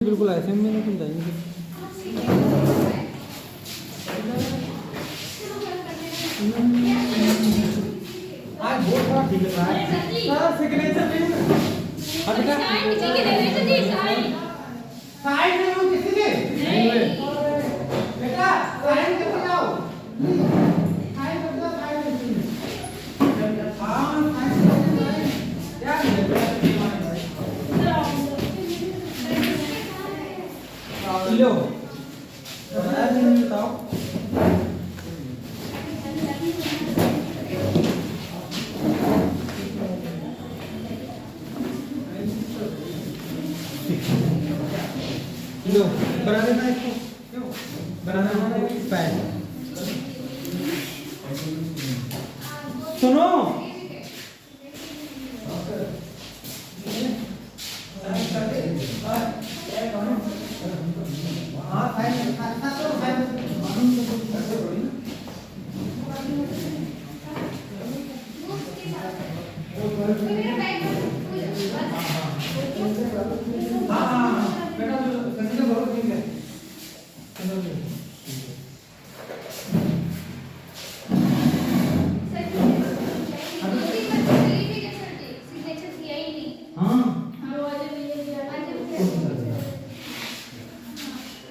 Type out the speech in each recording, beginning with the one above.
बिल्कुल ऐसे में नहीं समझाएंगे। आज बहुत थोड़ा ठीक लग रहा है सर। सिग्नेचर नहीं हटका किसी के देने से दी साइन नहीं हो किसी के नहीं बेटा साइन करके जाओ। साइन कर दो साइन हां साइन क्या लो बताओ। लो बना देना इसको क्यों बना देना पैन। सुनो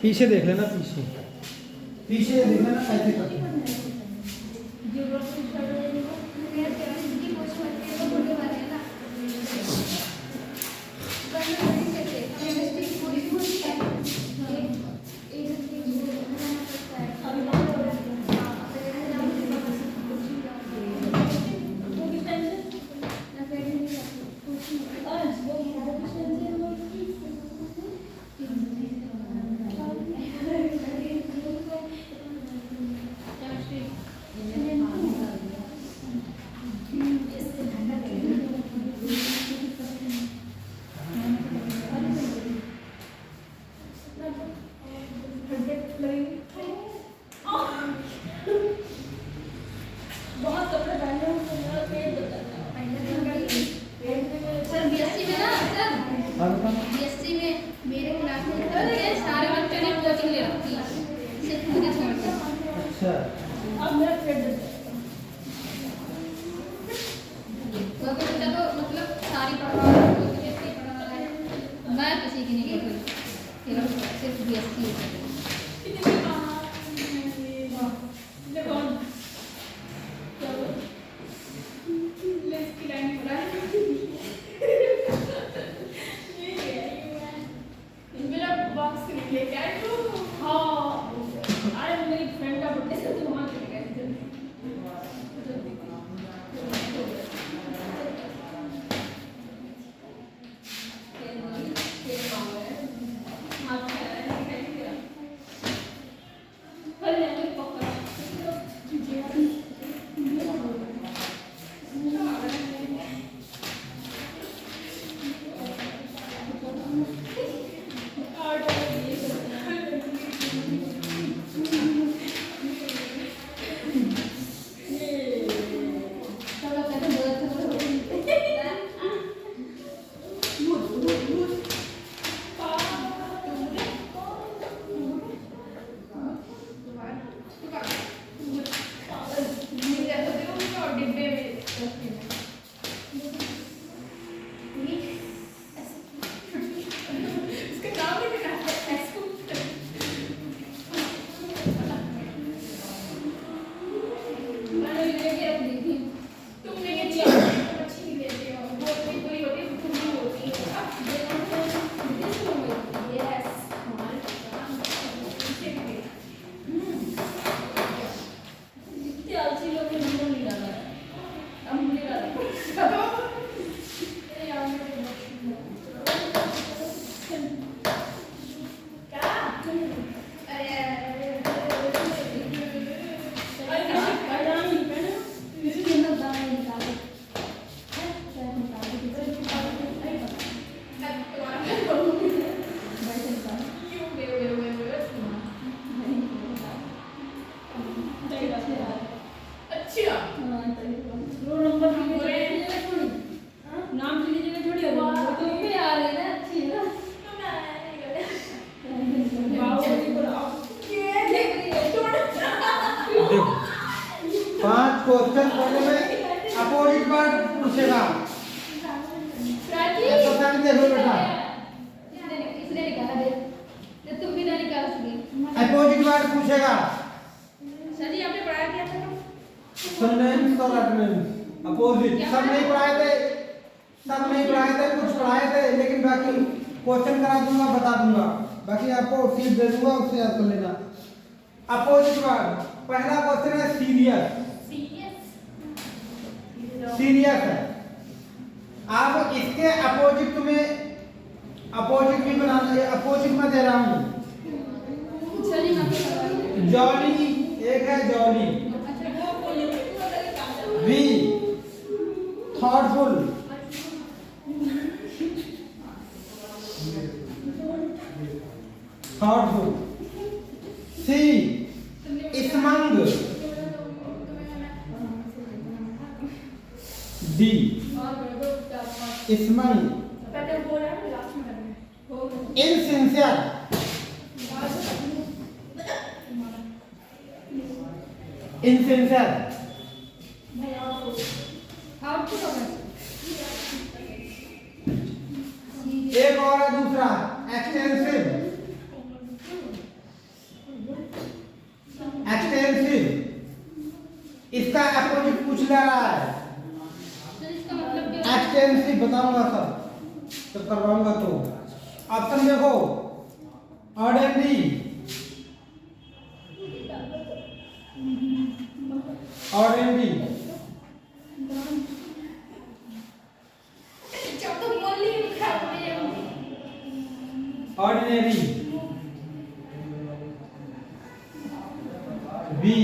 पीछे देख लेना पीछे पीछे देख लेना कैसे करते हैं। बीएससी में मेरे क्लास में सारे बच्चों ने कोचिंग ले रखी है, सिर्फ मुझे छोड़ के। अच्छा अब मेरा फ्रेंड वो बच्चा तो मतलब सारी पढ़वा रहा है, मैं किसी की नहीं पढ़ी, सिर्फ बीएससी है। वर्ड पूछेगा। सर जी आपने पढ़ाया क्या था? सिनोनिम्स और एंटोनिम्स अपोजिट सब नहीं पढ़ाए थे, कुछ पढ़ाए थे, लेकिन बाकी क्वेश्चन करा दूंगा, बता दूंगा, बाकी आपको शीट दे दूंगा, उससे याद कर लेना। अपोजिट वर्ड, पहला क्वेश्चन है सीरियस। सीरियस है। अब इसके अपोजिट तुम्हें अपोजिट भी बनाना है, अपोजिट में दे रहा हूं। जॉली एक है, jolly. B thoughtful, thoughtful. C smug. D smug. Insincere, insincere. एक और है दूसरा, एक्सटेंसिव। एक्सटेंसिव इसका अपोजिट पूछ ले रहा है। एक्सटेंसिव बताऊंगा सब, तो करवाऊंगा। तो ऑप्शन देखो, ordinary, ordinary, ordinary. B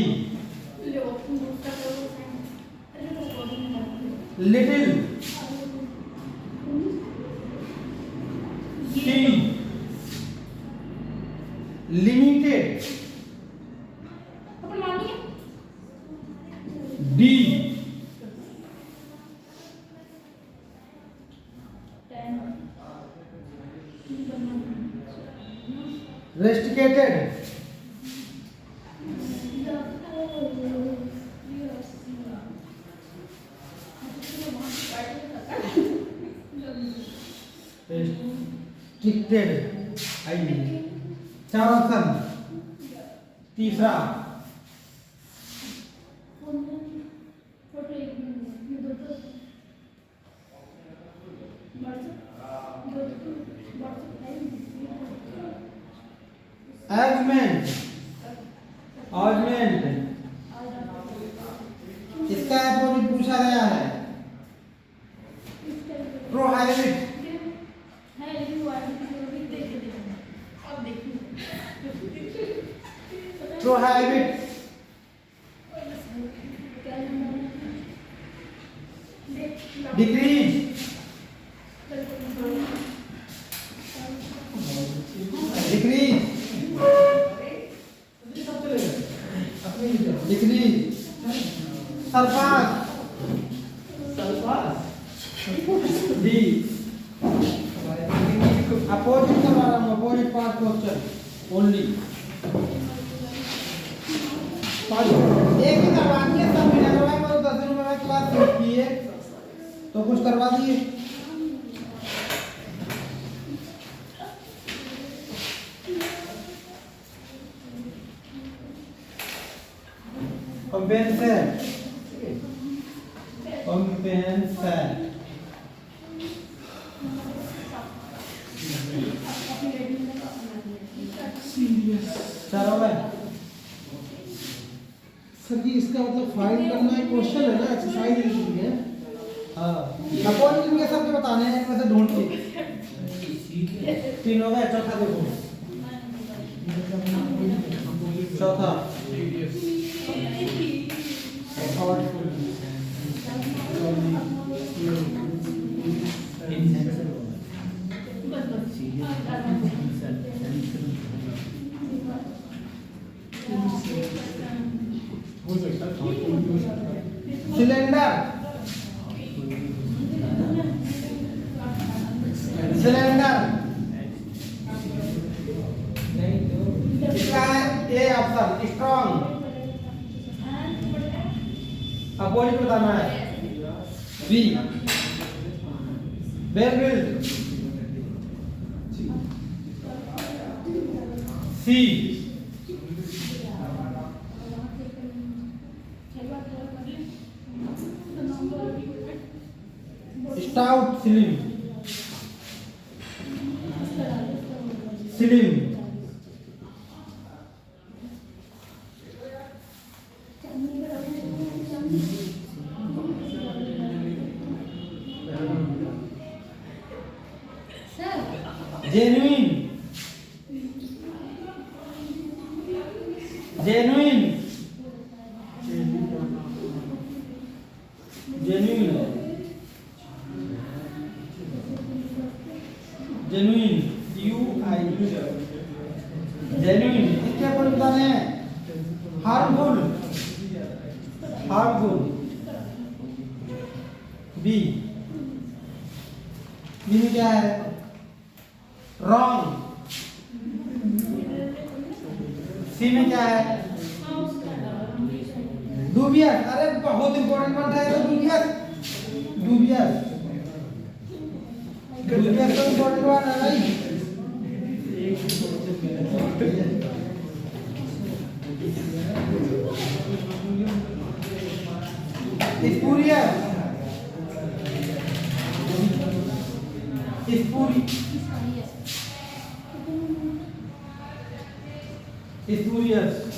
little. C limited. D restricted. restricted। आई चार ऑप्शन। तीसरा augment, augment इसका अपोजिट पूछा गया है। Prohibit, prohibit. Decrease, decrease, decrease. Surpass, D opposite करवा रहा हूँ, अपोजिट पार्ट क्वेश्चन ओनली। एक ही करवा दिए, सब बिना करवाए, मतलब 10 दिन में क्लास की है तो कुछ करवा दिए। Compensate, compensate. चलो भाई सर जी इसका मतलब फाइंड करना है, क्वेश्चन है ना, एक्सरसाइज है। हाँ अपोजिट इनके सबके बताने हैं, इनमें से ढूंढ के। तीन हो गए, चौथा देखो। चौथा सिलेंडर, सिलेंडर। इसका ए ऑप्शन स्ट्रॉन्ग, अपोजिट बताना है। बी बेरविल। C stout slim slim sir genuine genuine genuine genuine genuine क्या बोलता है हार्मफुल हार्मफुल बी बी में क्या है रॉन्ग सी में क्या है डूबियस अरे बहुत इंपॉर्टेंट वर्ड है तो डूबियस डूबियस डूबियस तो इंपॉर्टेंट वर्ड है भाई स्पूरियस स्पूरियस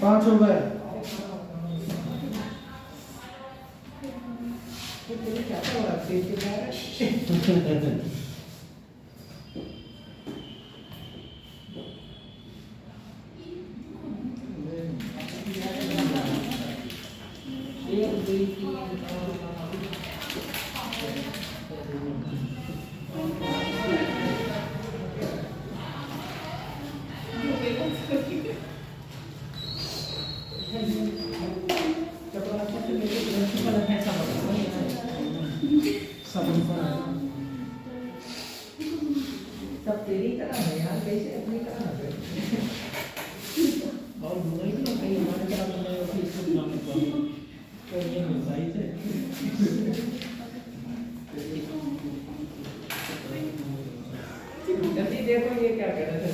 पांच हो गए सब तेरी तरह है यार, कैसे अपनी तरह है और दूसरी भी कहीं हमारे तरह बने हो कि इसको नाम तो ये सही से जल्दी देखो ये क्या कर रहा है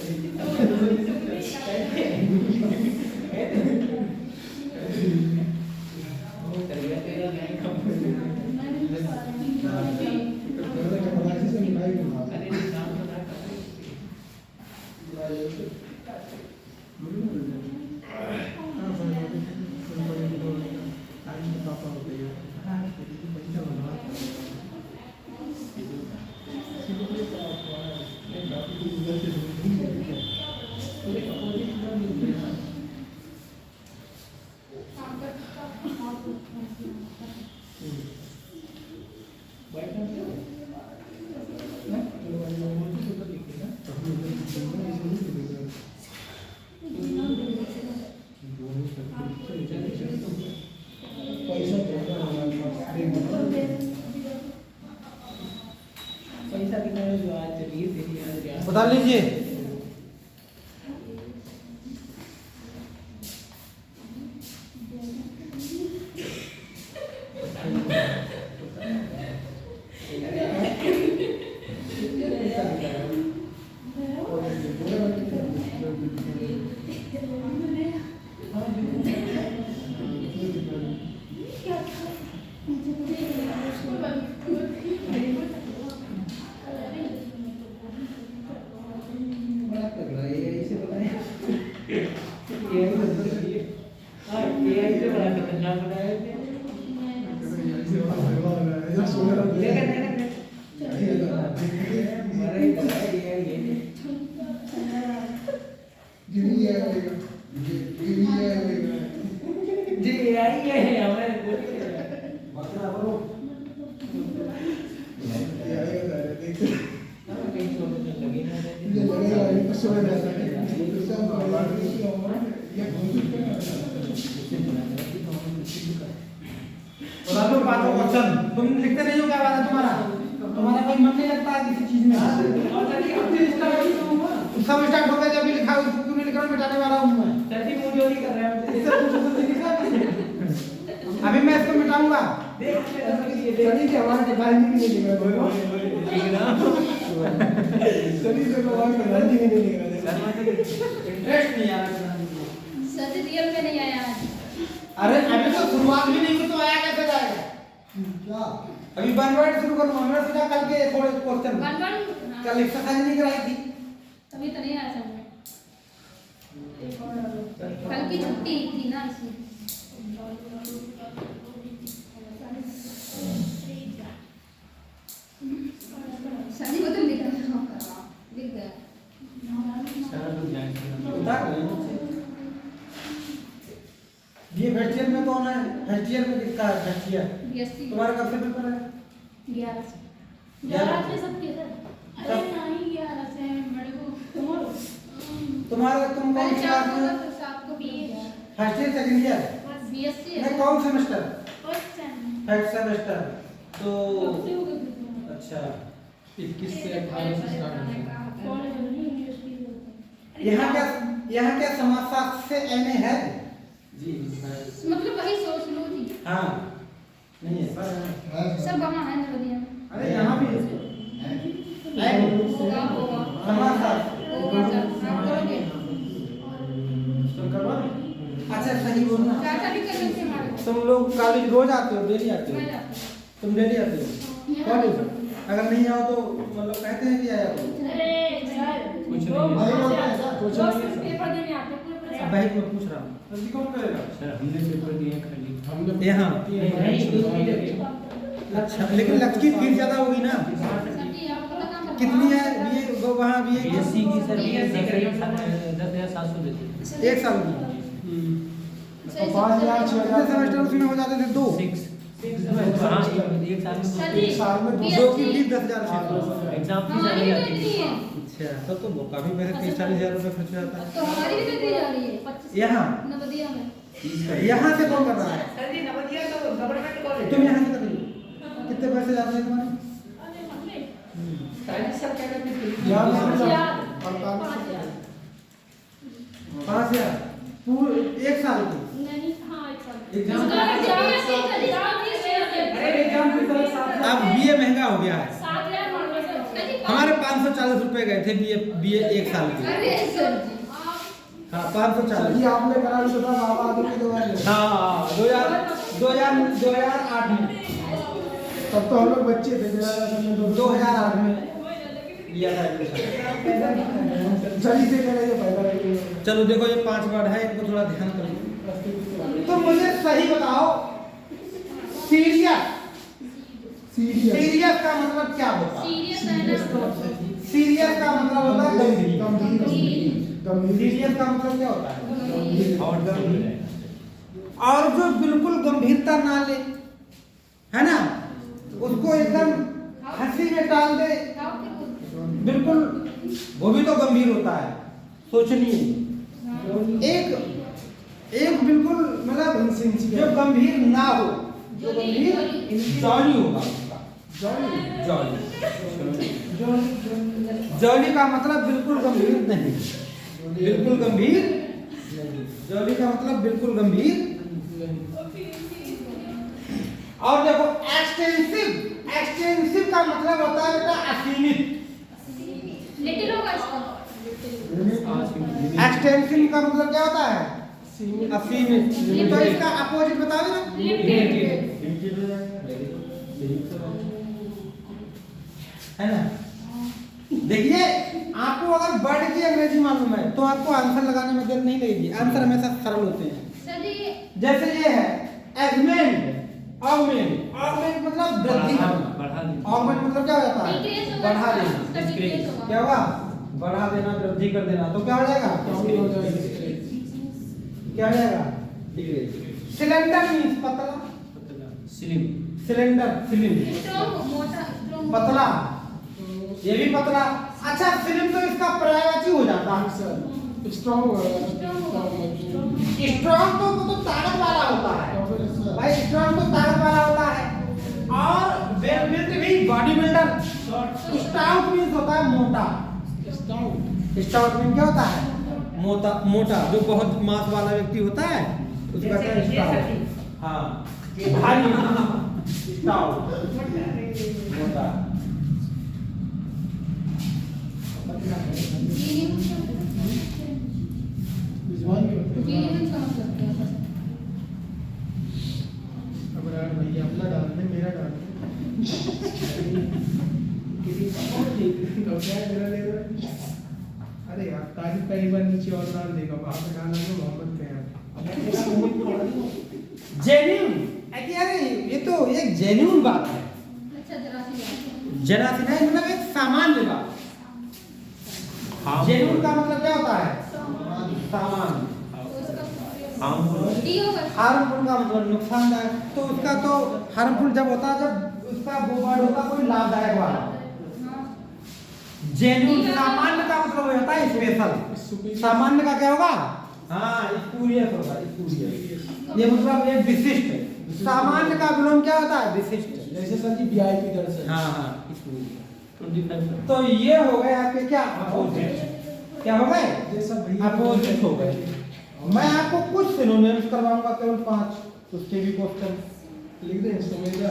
पैसा कितना है जो आज चलिए तेरी आज बता लीजिए तुम लिखते नहीं हो क्या बात है तुम्हारा तुम्हारा कोई मन नहीं लगता है किसी चीज में सब स्टार्ट हो गया जब भी लिखा क्यों नहीं लिख रहा मिटाने वाला हूँ मैं अभी मैं इसको मिटाऊंगा देख हमारा चलिए देखो और गारंटी भी नहीं लग रहा है। इंटरेस्ट नहीं आ रहा। सर जी रियल में नहीं आया आज। अरे अभी तो शुरुआत भी नहीं हुई तो आया कैसे जाएगा? क्या अभी 1 वर्ड शुरू करूँ, हमने सोचा कल के थोड़े क्वेश्चन वन कल एक्सरसाइज नहीं कराई थी। तभी तो नहीं आया समझ में। कल की छुट्टी थी ना इसलिए। सर जी को तो लिख गया। ये फर्स्ट में कौन है? फर्स्ट में किसका है? फर्स्ट बीएससी तुम्हारा कब से पेपर है? 11 से। 11 से सबके सर। अरे नहीं 11 से मेरे को तुम्हारा तुम कौन सी क्लास में हो? सात को BA first year second year? BSc नहीं, कौन semester? First sem. First semester. तो अच्छा 21 से 18 से स्टार्ट होगा। यहाँ क्या समाजशास्त्र से एमए है? जी मतलब वही सोच लो जी। हाँ नहीं है सब वहाँ है नवदिया में। अरे यहाँ भी है होगा समाजशास्त्र। होगा सर आप करोगे। तुम करवा रहे? अच्छा सही बोलना। चाचा भी कर लेते हमारे। तुम लोग कॉलेज रोज आते हो? डेली आते मैं हो? जाती हूँ। तुम डेली आते हो कॉलेज? अगर नहीं आओ तो मतलब कहते हैं कि आया करो। कुछ नहीं कुछ नहीं पेपर देने आते हैं पूरे अब भाई को मैं पूछ रहा हूँ जल्दी कौन करेगा? सर हमने पेपर दिए खाली। हमने यहाँ नहीं अच्छा, लेकिन लगती की फीस ज्यादा होगी ना? सर जी आप पता काम कितनी है बीए वहाँ बीए बीएससी की सर 10,700 देते हैं। एक साल की? सही 5,000 कितने सेमेस्टर उसमें हो जाते थे? 2 हाँ एक साल में सर दो। जी साल में दो। दो की फीस 10,000। एग्जाम फीस हमारी अलग भी तो आती इतनी है। है। अच्छा तब तो वो काफी पैसे 30-40 हजार रुपए खर्च हो जाता है। तो हमारी भी तो दी जा रही है 25 यहाँ? नवदिया में। यहाँ से कौन कर रहा है? सर जी नवदिया तो गवर्नमेंट कॉलेज। तुम यहाँ से कर रही हो? कितने पैसे जाते हैं तुम्हारे? सर जी सब क्या करते हैं? यहाँ से 5,000 5,000 पूरे एक साल की? नहीं हाँ एक साल एग्जाम अरे एग्जाम की तरह साथ अब बीए महंगा हो गया है। 7,000 मान लो सर। हमारे 540 रुपए गए थे बीए एक साल के। अरे सर जी हाँ सर 540। जी आपने करा तो था बाबा आदमी की दवाई ले। हाँ 2008 में तब तो हम लोग बच्चे थे मेरा हमने 2008 में लिया था एडमिशन। जल्दी से मेरा ये पहला है। चलो देखो ये 5 वर्ड है, इनको थोड़ा ध्यान करो। तो मुझे सही बताओ, सीरियस सीरियस सीरियस का मतलब क्या होता है? सीरियस है ना। सीरियस का मतलब होता है गंभीर। गंभीर सीरियस का मतलब क्या होता है? और हो जाएगा। और जो बिल्कुल गंभीरता ना ले, है ना, उसको एकदम हंसी में टाल दे, बिल्कुल वो भी तो गंभीर होता है, सोचनीय। एक बिल्कुल मतलब जो गंभीर ना हो, जो गंभीर जॉली होगा उसका। जॉली का मतलब बिल्कुल गंभीर नहीं, बिल्कुल गंभीर नहीं। जॉली का मतलब बिल्कुल गंभीर। और देखो एक्सटेंसिव का मतलब होता है बेटा असीमित। लिटिल होगा इसका। एक्सटेंसिव का मतलब क्या होता है? असीमित। तो इसका अपोजिट बताओ ना। है ना? देखिए आपको अगर वर्ड की अंग्रेजी मालूम है तो आपको आंसर लगाने में देर नहीं लगेगी। आंसर हमेशा सरल होते हैं। सर जी जैसे ये है एगमेंट, ऑगमेंट मतलब वृद्धि करना। ऑगमेंट मतलब क्या हो जाता है? डिक्रीज होगा। बढ़ा देना। उसका डिक्रीज होगा। क्या होगा? बढ़ा देना, वृद्धि कर देना। तो क्या हो जाएगा? क्या हो जाएगा? डिक्रीज। सिलेंडर मींस पतला। स्लिम। Cylinder slim. स्ट्रॉन्ग मोटा स्ट्रॉन्ग पतला, ये भी पतला। अच्छा स्लिम तो इसका पर्यायवाची हो जाता है। स्ट्रॉन्ग स्ट्रॉन्ग तो वो तो ताकत वाला होता है भाई, स्ट्रॉन्ग तो ताकत वाला होता है। और वेल बिल्ट भी बॉडी बिल्डर। स्टाउट मींस होता है मोटा। स्टाउट मीन क्या होता है? मोटा जो बहुत मांस वाला व्यक्ति होता है उसका क्या है? स्टाउट। हाँ भारी स्टाउट मोटा। विद्वान के होते हैं। अब यार भैया अपना डाल दे, मेरा डाल दे। किसी का और ठीक तो क्या मेरा ले रहा है? अरे यार तारीफ कई बार नीचे और डाल देगा, वहां पे डालना तो मोहम्मद का यार। जेन्यून अरे ये तो एक जेन्यून बात है। जरा सी नहीं, मतलब एक सामान्य बात। जेन्यून का मतलब क्या होता है? सामान्य। हार्मफुल का मतलब नुकसानदायक। तो उसका तो हार्मफुल जब होता है जब उसका वो वर्ड होता है कोई लाभदायक वाला। जेन्यून सामान्य का मतलब होता है स्पेशल। सामान्य का क्या होगा? हाँ स्पूरियस होगा, स्पूरियस। ये मतलब एक विशिष्ट। सामान्य का विलोम क्या होता है? विशिष्ट। जैसे सर जी वीआईपी दर्शन। हाँ हाँ तो ये हो गए आपके क्या अपोजिट। क्या हो गए? जैसा भैया अपोजिट हो गए। मैं आपको कुछ सिनोनिम्स करवाऊंगा, केवल 5 उसके भी क्वेश्चन लिख दे इसको मेरा।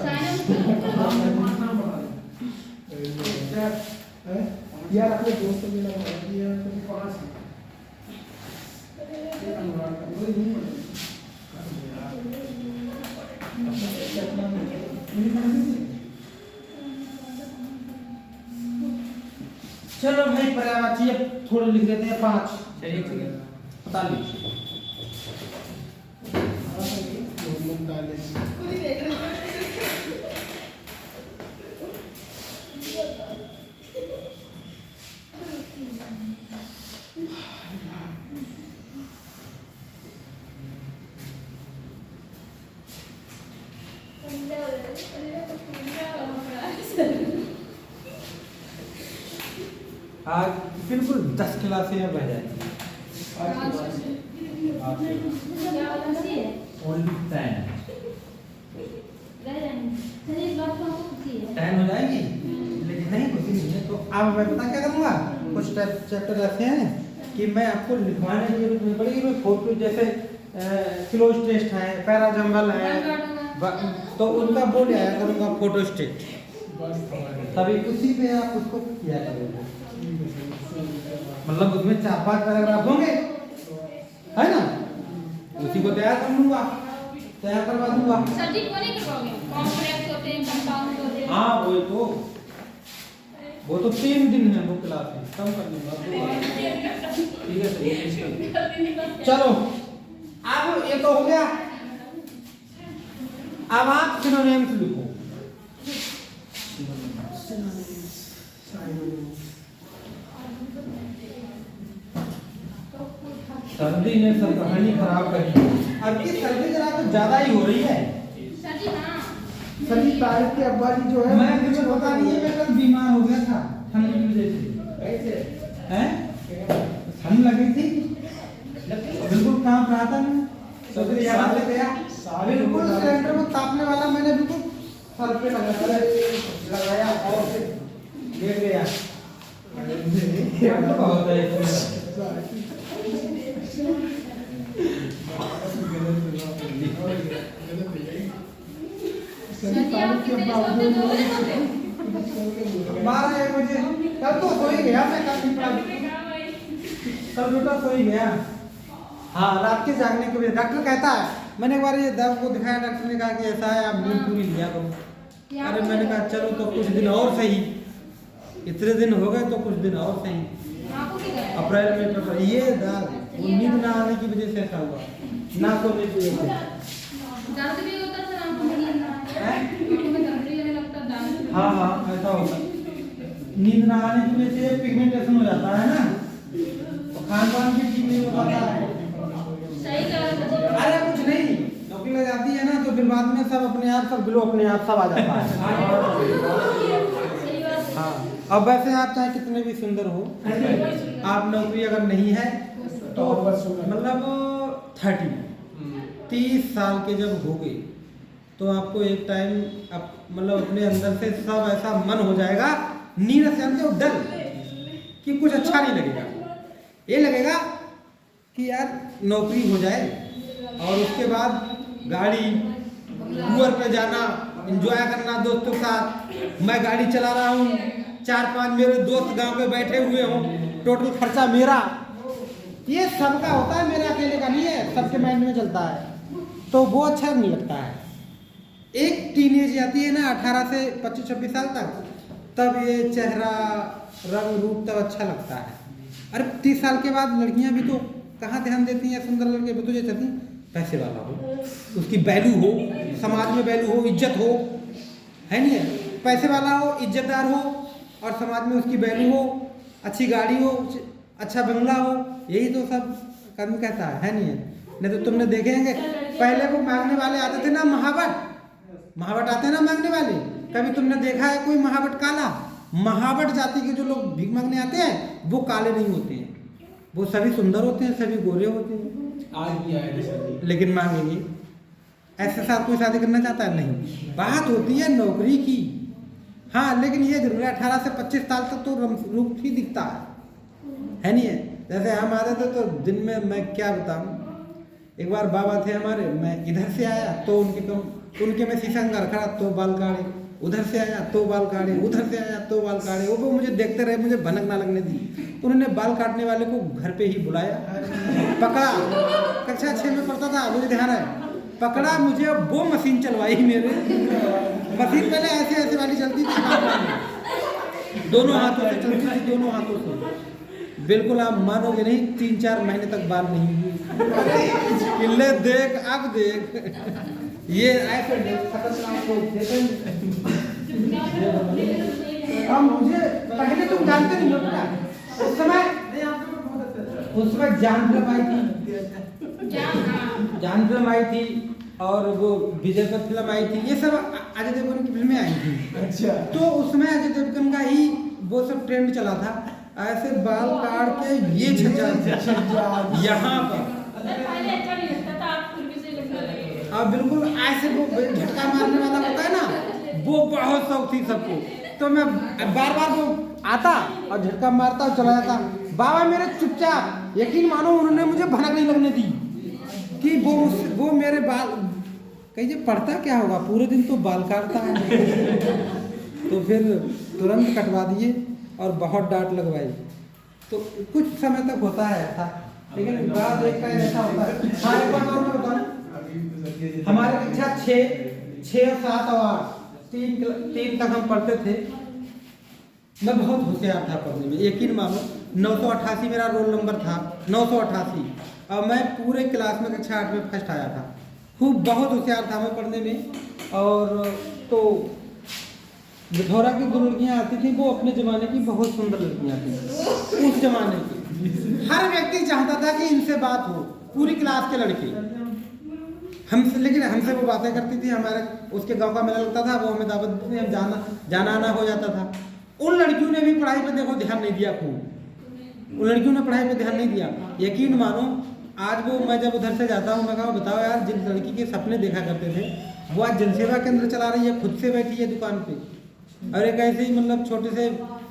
यार अपने दोस्त को मिला दिया तो 5 एक अनुराग का कोई नहीं चलो भाई पर्यायवाची अब थोड़े लिख देते हैं 5। ठीक है बता लीजिए। आज बिल्कुल 10 क्लासें में बह जाएगी। ओनली 10 हो जाएगी, लेकिन नहीं खुशी नहीं है। तो अब मैं पता क्या करूँगा, कुछ चैप्टर ऐसे हैं कि मैं आपको लिखवाने की जरूरत नहीं पड़ेगी। मैं फोटो जैसे क्लोज टेस्ट है, पैराजम्बल है, तो उनका बोल आया करूँगा फोटो स्टेट। तभी उसी पे आप उसको किया करोगे। मतलब उसमें 4-5 पैराग्राफ होंगे, है ना? उसी को तैयार कर लूंगा, तैयार करवा दूंगा। सर जी को नहीं करवाओगे? कॉम्प्लेक्स होते हैं, कंपाउंड होते हैं। हाँ वो तो 3 दिन है वो क्लास में, कम कर लूंगा। ठीक है चलो अब ये तो हो गया। अब आप सिनोनिम्स लिखो। सर्दी ने सब कहानी खराब करी। अब की सर्दी जरा तो ज्यादा ही हो रही है। सर जी हाँ। सभी तारीख के अब्बा जी जो है मैं मुझे पता नहीं है, मैं कल बीमार हो गया था ठंड की वजह से। कैसे हैं? ठंड लगी थी, बिल्कुल कांप रहा था मैं। तो फिर याद आ गया बिल्कुल सिलेंडर को तापने वाला मैंने बिल्कुल सर पे लगाया और फिर लेट गया। बहुत है सभी तारीख के अब्बा 12-1 बजे कल तो सो ही गया मैं। कल बेटा सो ही गया। हाँ रात के जागने के वजह। डॉक्टर कहता है, मैंने एक बार ये दर्द को दिखाया, डॉक्टर ने कहा कि ऐसा है आप नींद पूरी लिया करो। अरे मैंने कहा चलो तो कुछ दिन और सही, इतने दिन हो गए तो कुछ दिन और सही। अप्रैल में तो ये दाग वो नींद ना आने की वजह से ऐसा हुआ, ना सोने की वजह से। दर्द भी होता है सर, आंखों में नींद ना आए। हैं? आंखों में दर्द भी होने लगता है, दाने भी हाँ ऐसा होता है। नींद ना आने की वजह से पिगमेंटेशन हो जाता है ना, खान पान भी ठीक नहीं हो पाता है। सही कहा सर जी। अरे कुछ नहीं, नौकरी लग जाती है ना तो फिर बाद में सब अपने आप सब बिलो अपने आप सब आ जाता है। सही बात है। हाँ अब वैसे आप चाहे कितने भी सुंदर हो, आप नौकरी अगर नहीं है तो मतलब 30 साल के जब हो गए तो आपको एक टाइम मतलब अपने अंदर से सब ऐसा मन हो जाएगा, नींद से अंदर डर कि कुछ अच्छा नहीं लगेगा। ये लगेगा कि यार नौकरी हो जाए और उसके बाद गाड़ी टूर पे जाना, एंजॉय करना दोस्तों के साथ। मैं गाड़ी चला रहा हूँ, 4-5 मेरे दोस्त गांव पे बैठे हुए हों, टोटल खर्चा मेरा, ये सबका होता है, मेरे अकेले का नहीं है, सबके माइंड में चलता है, तो वो अच्छा नहीं लगता है। एक टीनेज आती है ना 18 से 25-26 साल तक, तब ये चेहरा रंग रूप तब अच्छा लगता है। अरे 30 साल के बाद लड़कियां भी तो कहाँ ध्यान देती हैं, सुंदर लड़के भी तो ये चाहती हैं पैसे वाला हो, उसकी वैल्यू हो, समाज में वैल्यू हो, इज्जत हो, है नहीं है, पैसे वाला हो, इज्जतदार हो और समाज में उसकी वैल्यू हो, अच्छी गाड़ी हो, अच्छा बंगला हो, यही तो सब कर्म कहता है नहीं है। नहीं तो तुमने देखेंगे पहले वो मांगने वाले आते थे ना, महावट आते हैं ना मांगने वाले, कभी तुमने देखा है कोई महावट काला? महावट जाति के जो लोग भीख मांगने आते हैं वो काले नहीं होते हैं, वो सभी सुंदर होते हैं, सभी गोरे होते हैं, आज भी आए शादी। लेकिन मांगेंगे। ऐसे साथ कोई शादी करना चाहता है? नहीं। बात होती है नौकरी की। हाँ, लेकिन ये जरूर है 18 से 25 साल तक तो रूप ही दिखता है नहीं है। जैसे हम आते थे तो दिन में मैं क्या बताऊं, एक बार बाबा थे हमारे, मैं इधर से आया तो उनके में शीशा घर खड़ा तो बाल काटे, उधर से आया तो बाल काटे, उधर से आया तो बाल काटे, वो मुझे देखते रहे, मुझे भनक ना लगने दी। उन्होंने बाल काटने वाले को घर पे ही बुलाया, पकड़ा, कक्षा 6 में पढ़ता था मुझे ध्यान है, पकड़ा मुझे, वो मशीन चलवाई मेरे, मशीन पहले ऐसे ऐसे वाली चलती थी, दोनों हाथों से चलती थी, दोनों हाथों से, बिल्कुल आप मानोगे नहीं 3-4 महीने तक बाल नहीं हुए। ले देख, अब देख, ये ऐसे मुझे पहले तुम जानते नहीं हो क्या, उस समय जान फिल्म आई थी, जान फिल्म आई थी और वो विजय पर फिल्म आई थी, ये सब अजय देवगन की फिल्में आई थी। अच्छा। तो उसमें अजय देवगन का ही वो सब ट्रेंड चला था, ऐसे बाल काट के ये छज्जा यहाँ पर, अब बिल्कुल ऐसे वो झटका मारने वाला होता है ना, वो बहुत शौक थी सबको। तो मैं बार बार वो आता और झटका मारता और चला जाता। बाबा मेरे चुपचाप, यकीन मानो उन्होंने मुझे भनक नहीं लगने दी कि वो मेरे बाल, कहिए पढ़ता क्या होगा, पूरे दिन तो बाल काटता है। तो फिर तुरंत कटवा दिए और बहुत डांट लगवाई। तो कुछ समय तक होता है ऐसा, लेकिन बाद एक टाइम ऐसा होता है। हाँ, एक बार और मैं बताऊं, हमारे कक्षा 6 और 7 और 8 3 तक हम पढ़ते थे। मैं बहुत होशियार था पढ़ने में, यकीन मानो 988 मेरा रोल नंबर था, 988, और मैं पूरे क्लास में कक्षा 8 में फर्स्ट आया था। खूब बहुत होशियार था मैं पढ़ने में। और तो बिठौरा की जो लड़कियाँ आती थी वो अपने ज़माने की बहुत सुंदर लड़कियाँ थी, उस जमाने की। हर व्यक्ति चाहता था कि इनसे बात हो, पूरी क्लास के लड़के हमसे, लेकिन हमसे वो बातें करती थी। हमारे उसके गांव का मेला लगता था, वो हमें दावत देती थी, हम जाना आना हो जाता था। उन लड़कियों ने भी पढ़ाई पे देखो ध्यान नहीं दिया, खूब उन लड़कियों ने पढ़ाई पे ध्यान नहीं दिया। यकीन मानो आज वो, मैं जब उधर से जाता हूँ, मैं कहा बताओ यार, जिन लड़की के सपने देखा करते थे वो आज जनसेवा केंद्र चला रही है, खुद से बैठी है दुकान पे, और एक ऐसे ही मतलब छोटे से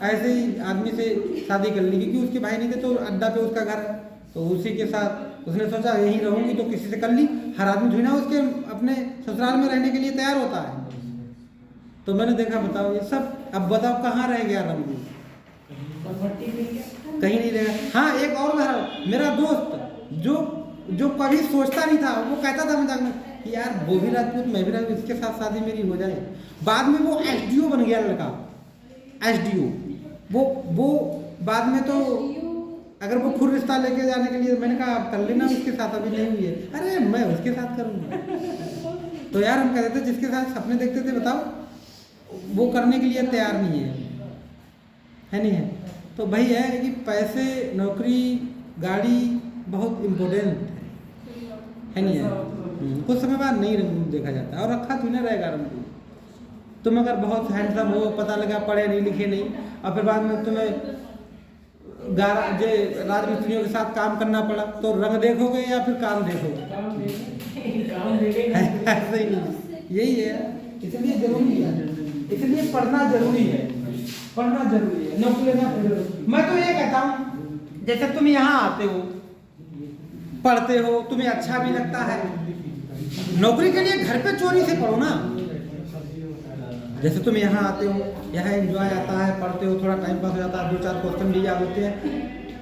ऐसे ही आदमी से शादी कर ली, क्योंकि उसके भाई नहीं थे तो अड्डा पे उसका घर है, तो उसी के साथ उसने सोचा यहीं रहूंगी, तो किसी से कर ली। हर आदमी जो है ना उसके अपने ससुराल में रहने के लिए तैयार होता है। तो मैंने देखा, बताओ ये सब, अब बताओ कहाँ रह गया रंगू, कहीं नहीं रह। हाँ, एक और मेरा दोस्त जो कभी सोचता नहीं था, वो कहता था मजाक में कि यार वो भी राजपूत मैं भी राजपूत, इसके साथ शादी मेरी हो जाए। बाद में वो SDO बन गया लड़का, SDO। वो बाद में तो अगर वो खुद रिश्ता लेके जाने के लिए, मैंने कहा आप कर लेना उसके साथ, अभी नहीं हुई है। अरे मैं उसके साथ करूँगा। तो यार हम कहते थे जिसके साथ सपने देखते थे, बताओ वो करने के लिए तैयार नहीं है नहीं है। तो भाई है कि पैसे, नौकरी, गाड़ी बहुत इम्पोर्टेंट है नहीं है। कुछ समय बाद नहीं देखा जाता, और रखा तो नहीं रहेगा रंग। तुम अगर बहुत हैंडसम हो, पता लगा पढ़े नहीं लिखे नहीं, और फिर बाद में तुम्हें राजमिस्त्रियों के साथ काम करना पड़ा, तो रंग देखोगे या फिर काम देखोगे? ऐसे ही नहीं, यही है। इसलिए जरूरी है, इसलिए पढ़ना जरूरी है, पढ़ना जरूरी है, नौकरी लेना जरूरी। मैं तो ये कहता हूँ, जैसे तुम यहाँ आते हो, पढ़ते हो, तुम्हें अच्छा भी लगता है, नौकरी के लिए घर पे चोरी से पढ़ो ना। जैसे तुम यहाँ आते हो, यहाँ एंजॉय आता है, पढ़ते हो, थोड़ा टाइम पास हो जाता है, 2-4 क्वेश्चन भी याद होते हैं,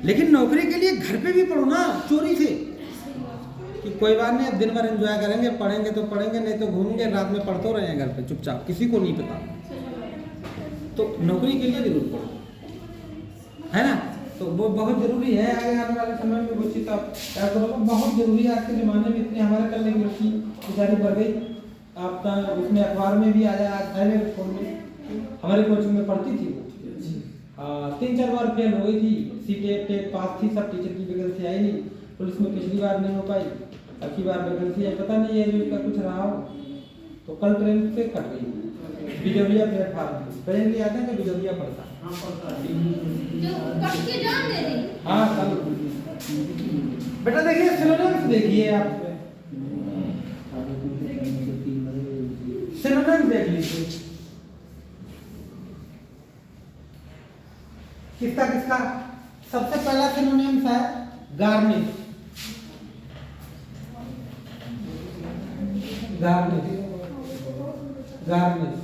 लेकिन नौकरी के लिए घर पे भी पढ़ो ना, चोरी से, कि कोई बात नहीं अब दिन भर एंजॉय करेंगे, पढ़ेंगे तो पढ़ेंगे, नहीं तो घूमेंगे, रात में पढ़ते रहे हैं घर पे चुपचाप, किसी को नहीं पता। तो नौकरी के लिए जरूर पढ़ो, है ना। तो वो बहुत जरूरी है, आगे आने वाले समय में वो चीज़ आप क्या करोगे, बहुत जरूरी है। आज के ज़माने में इतने हमारे कल एक लड़की बेचारी बढ़ गई, आपका उसमें अखबार में भी आया, है मेरे फोन में, हमारे कोचिंग में पढ़ती थी वो, 3-4 बार फेल हो गई थी, सीटेट पास थी, सब टीचर की वैकेंसी आई नहीं, पुलिस में पिछली बार नहीं हो पाई, अगली बार वैकेंसी है, पता नहीं है जो इसका कुछ रहा हो। तो कल ट्रेन से कट गई, बिजौलिया प्लेटफार्म, ट्रेन भी आते हैं तो बिजौलिया पड़ता है, जो कट के जान दे दी। हाँ कल। बेटा देखिए सिनोनिम्स देखिए आप, सिनोनिम्स देख लीजिए, किसका किसका। सबसे पहला सिनोनिम्स है garnish, garnish, garnish,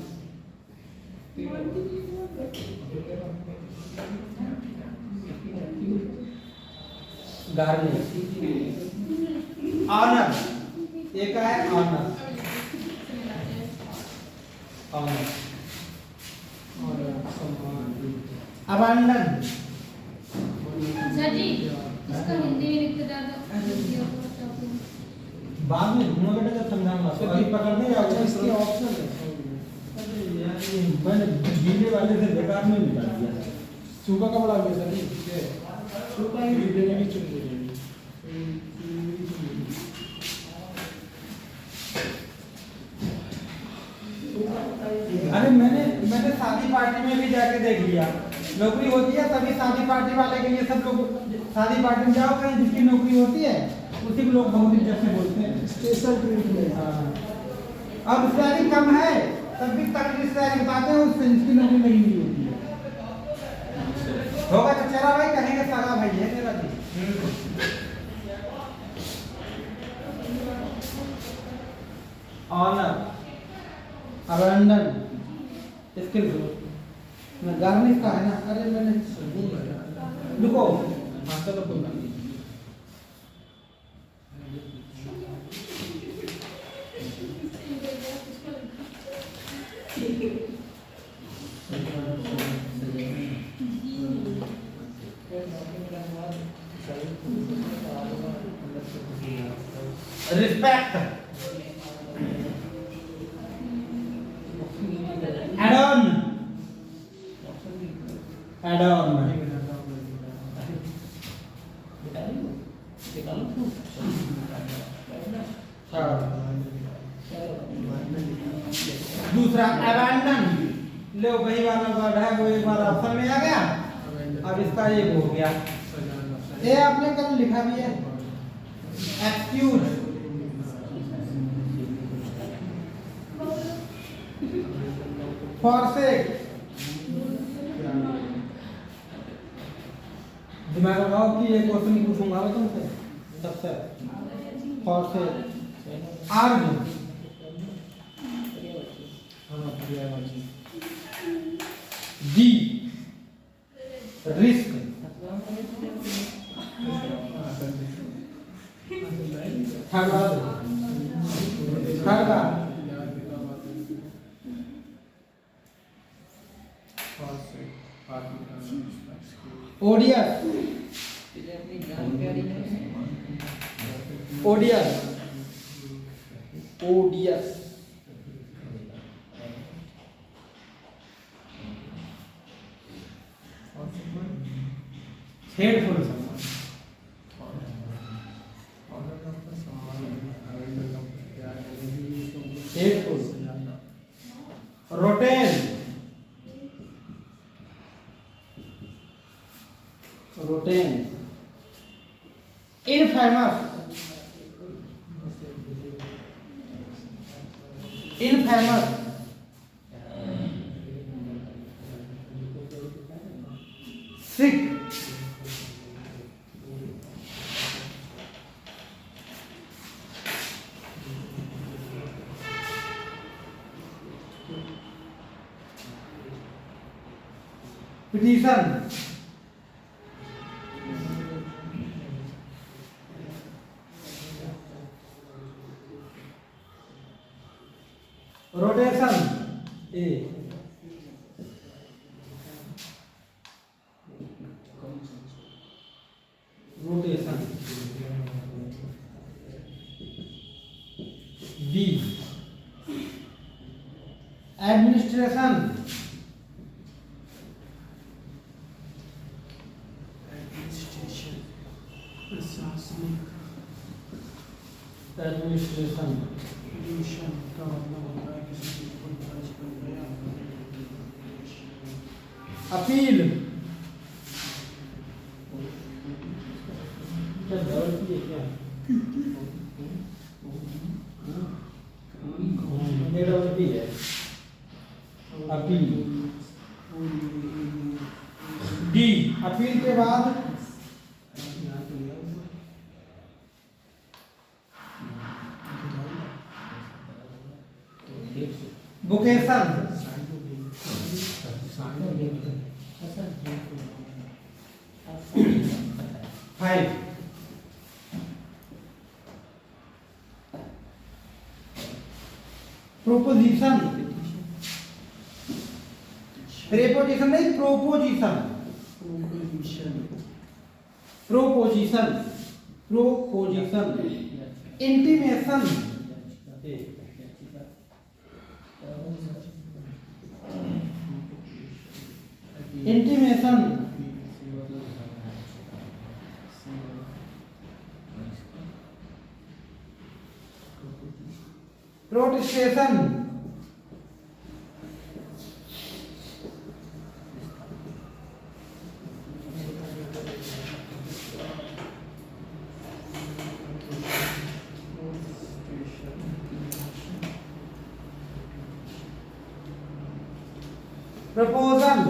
garnish, honour, एक है honour, honour, abandon. Sir ji इसका हिंदी में लिख के डाल दो। बाद में घूमो बेटा जब समझाऊंगा, तो अभी पकड़ने जाओगे। इसके ऑप्शन है, अरे यार ये मैंने बीले वाले से बेकार में निकाल दिया। सूखा कपड़ा भी सर ठीक है, सूखा ही वीडियो में भी चुन लीजिए। अरे मैंने शादी पार्टी में भी जाके देख लिया, नौकरी होती है तभी शादी पार्टी वाले के लिए सब लोग शादी पार्टी में जाओ, कहीं जिसकी नौकरी होती है उसी को लोग बहुत इज्जत से बोलते हैं, स्पेशल ट्रीटमेंट। हाँ अब रिश्तेदारी कम है तब भी तक रिश्तेदारी बताते हैं उससे जिसकी नौकरी लगी हुई होती है। होगा चचेरा भाई कहेंगे सगा भाई है तेरा जी। ऑनर, अबंडन, स्किल गार्निश का है ना। अरे मैंने रुको, हाँ चलो कोई बात नहीं। रिस्पेक्ट, एड-ऑन, एड-ऑन, दूसरा अबैंडन, लो वही वाला वर्ड है, वो एक बार ऑप्शन में आ गया, अब इसका ये हो गया। ये आपने कल लिखा भी है, एक्सक्यूज, फॉरसेक, दिमाग लगाओ कि ये क्वेश्चन पूछूंगा मैं तुमसे सबसे। फॉरसेक, आर्ग, D, risk, third, odious, odious, odious, hateful, hateful, rotten, rotten, infamous, infamous, sick, petition, rotation A, rotation B, administration administration प्रशासनिक एडमिनिस्ट्रेशन एडमिनिस्ट्रेशन का मतलब होता है किसी चीज को दर्ज कर गया। अपील क्या दर्द की है क्या? एडवर्टी है अपील। डी, अपील के बाद वोकेशन, फाइव, प्रोपोजिशन, प्रेपोजिशन नहीं, proposition, proposition, proposition, intimation, intimation, प्रोटेस्टेशन, proposal,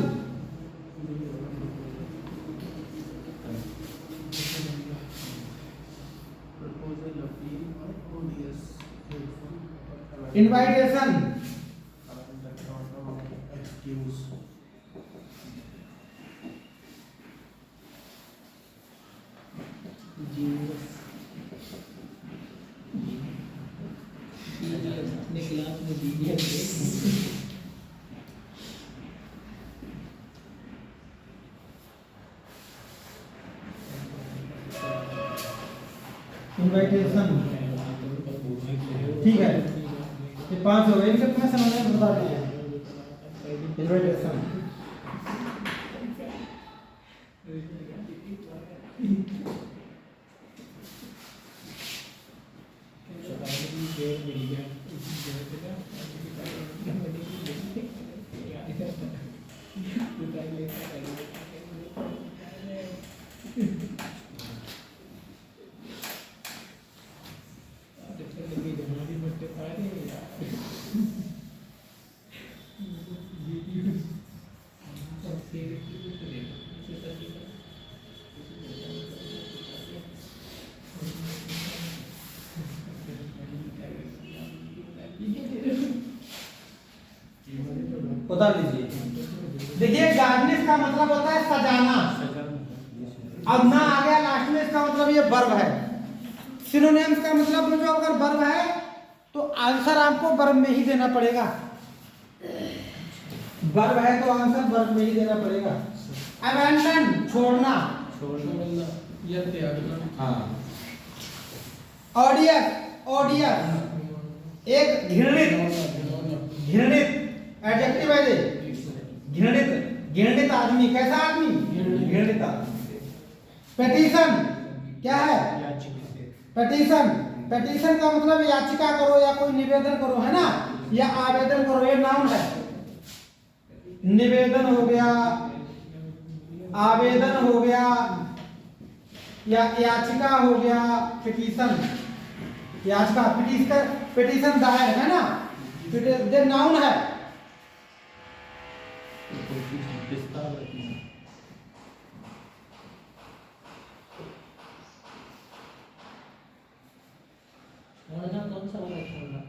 invitation, अपने क्लास में दीदी है इनवाइटेशन। ठीक है, ये 5 हो गए। इनके तुम्हें समझ में बता दिया इनवाइटेशन। उतार लीजिए। देखिए गार्निश का मतलब होता है सजाना। अब ना आ गया लास्ट में, इसका मतलब ये वर्ब है। सिनोनिम्स का मतलब जो अगर वर्ब है तो आंसर आपको वर्ब में ही देना पड़ेगा। वर्ब है तो आंसर वर्ब में ही देना पड़ेगा। अबैंडन, छोड़ना, या त्यागना। हाँ। ऑडियस, ऑडियस एक घृणित, घृणित एडजेक्टिव है ये। घृणित, घृणित आदमी, कैसा आदमी? घृणित आदमी। पेटिशन क्या है? पेटिशन, पेटिशन का मतलब याचिका करो या कोई निवेदन करो, है ना, या आवेदन करो, ये नाउन है। निवेदन हो गया, आवेदन हो गया, या याचिका हो गया, पिटीशन, याचिका, पिटीशन, पिटीशन दायर, है ना, ये नाउन है। कौन सा वाला छोड़ना?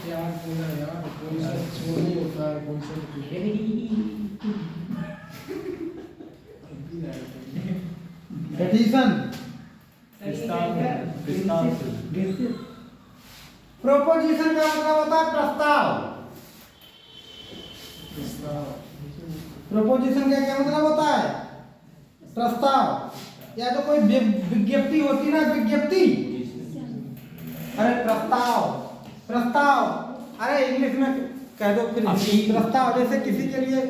त्याग बोला यार, कौन सा छोड़ने होता है, कौन सा पेटिशन, प्रोपोजिशन का मतलब होता है प्रस्ताव। प्रोपोजिशन का क्या मतलब होता है? प्रस्ताव। या तो कोई विज्ञप्ति होती ना, विज्ञप्ति। अरे प्रस्ताव, प्रस्ताव, अरे इंग्लिश में कह दो फिर। प्रस्ताव जैसे किसी के लिए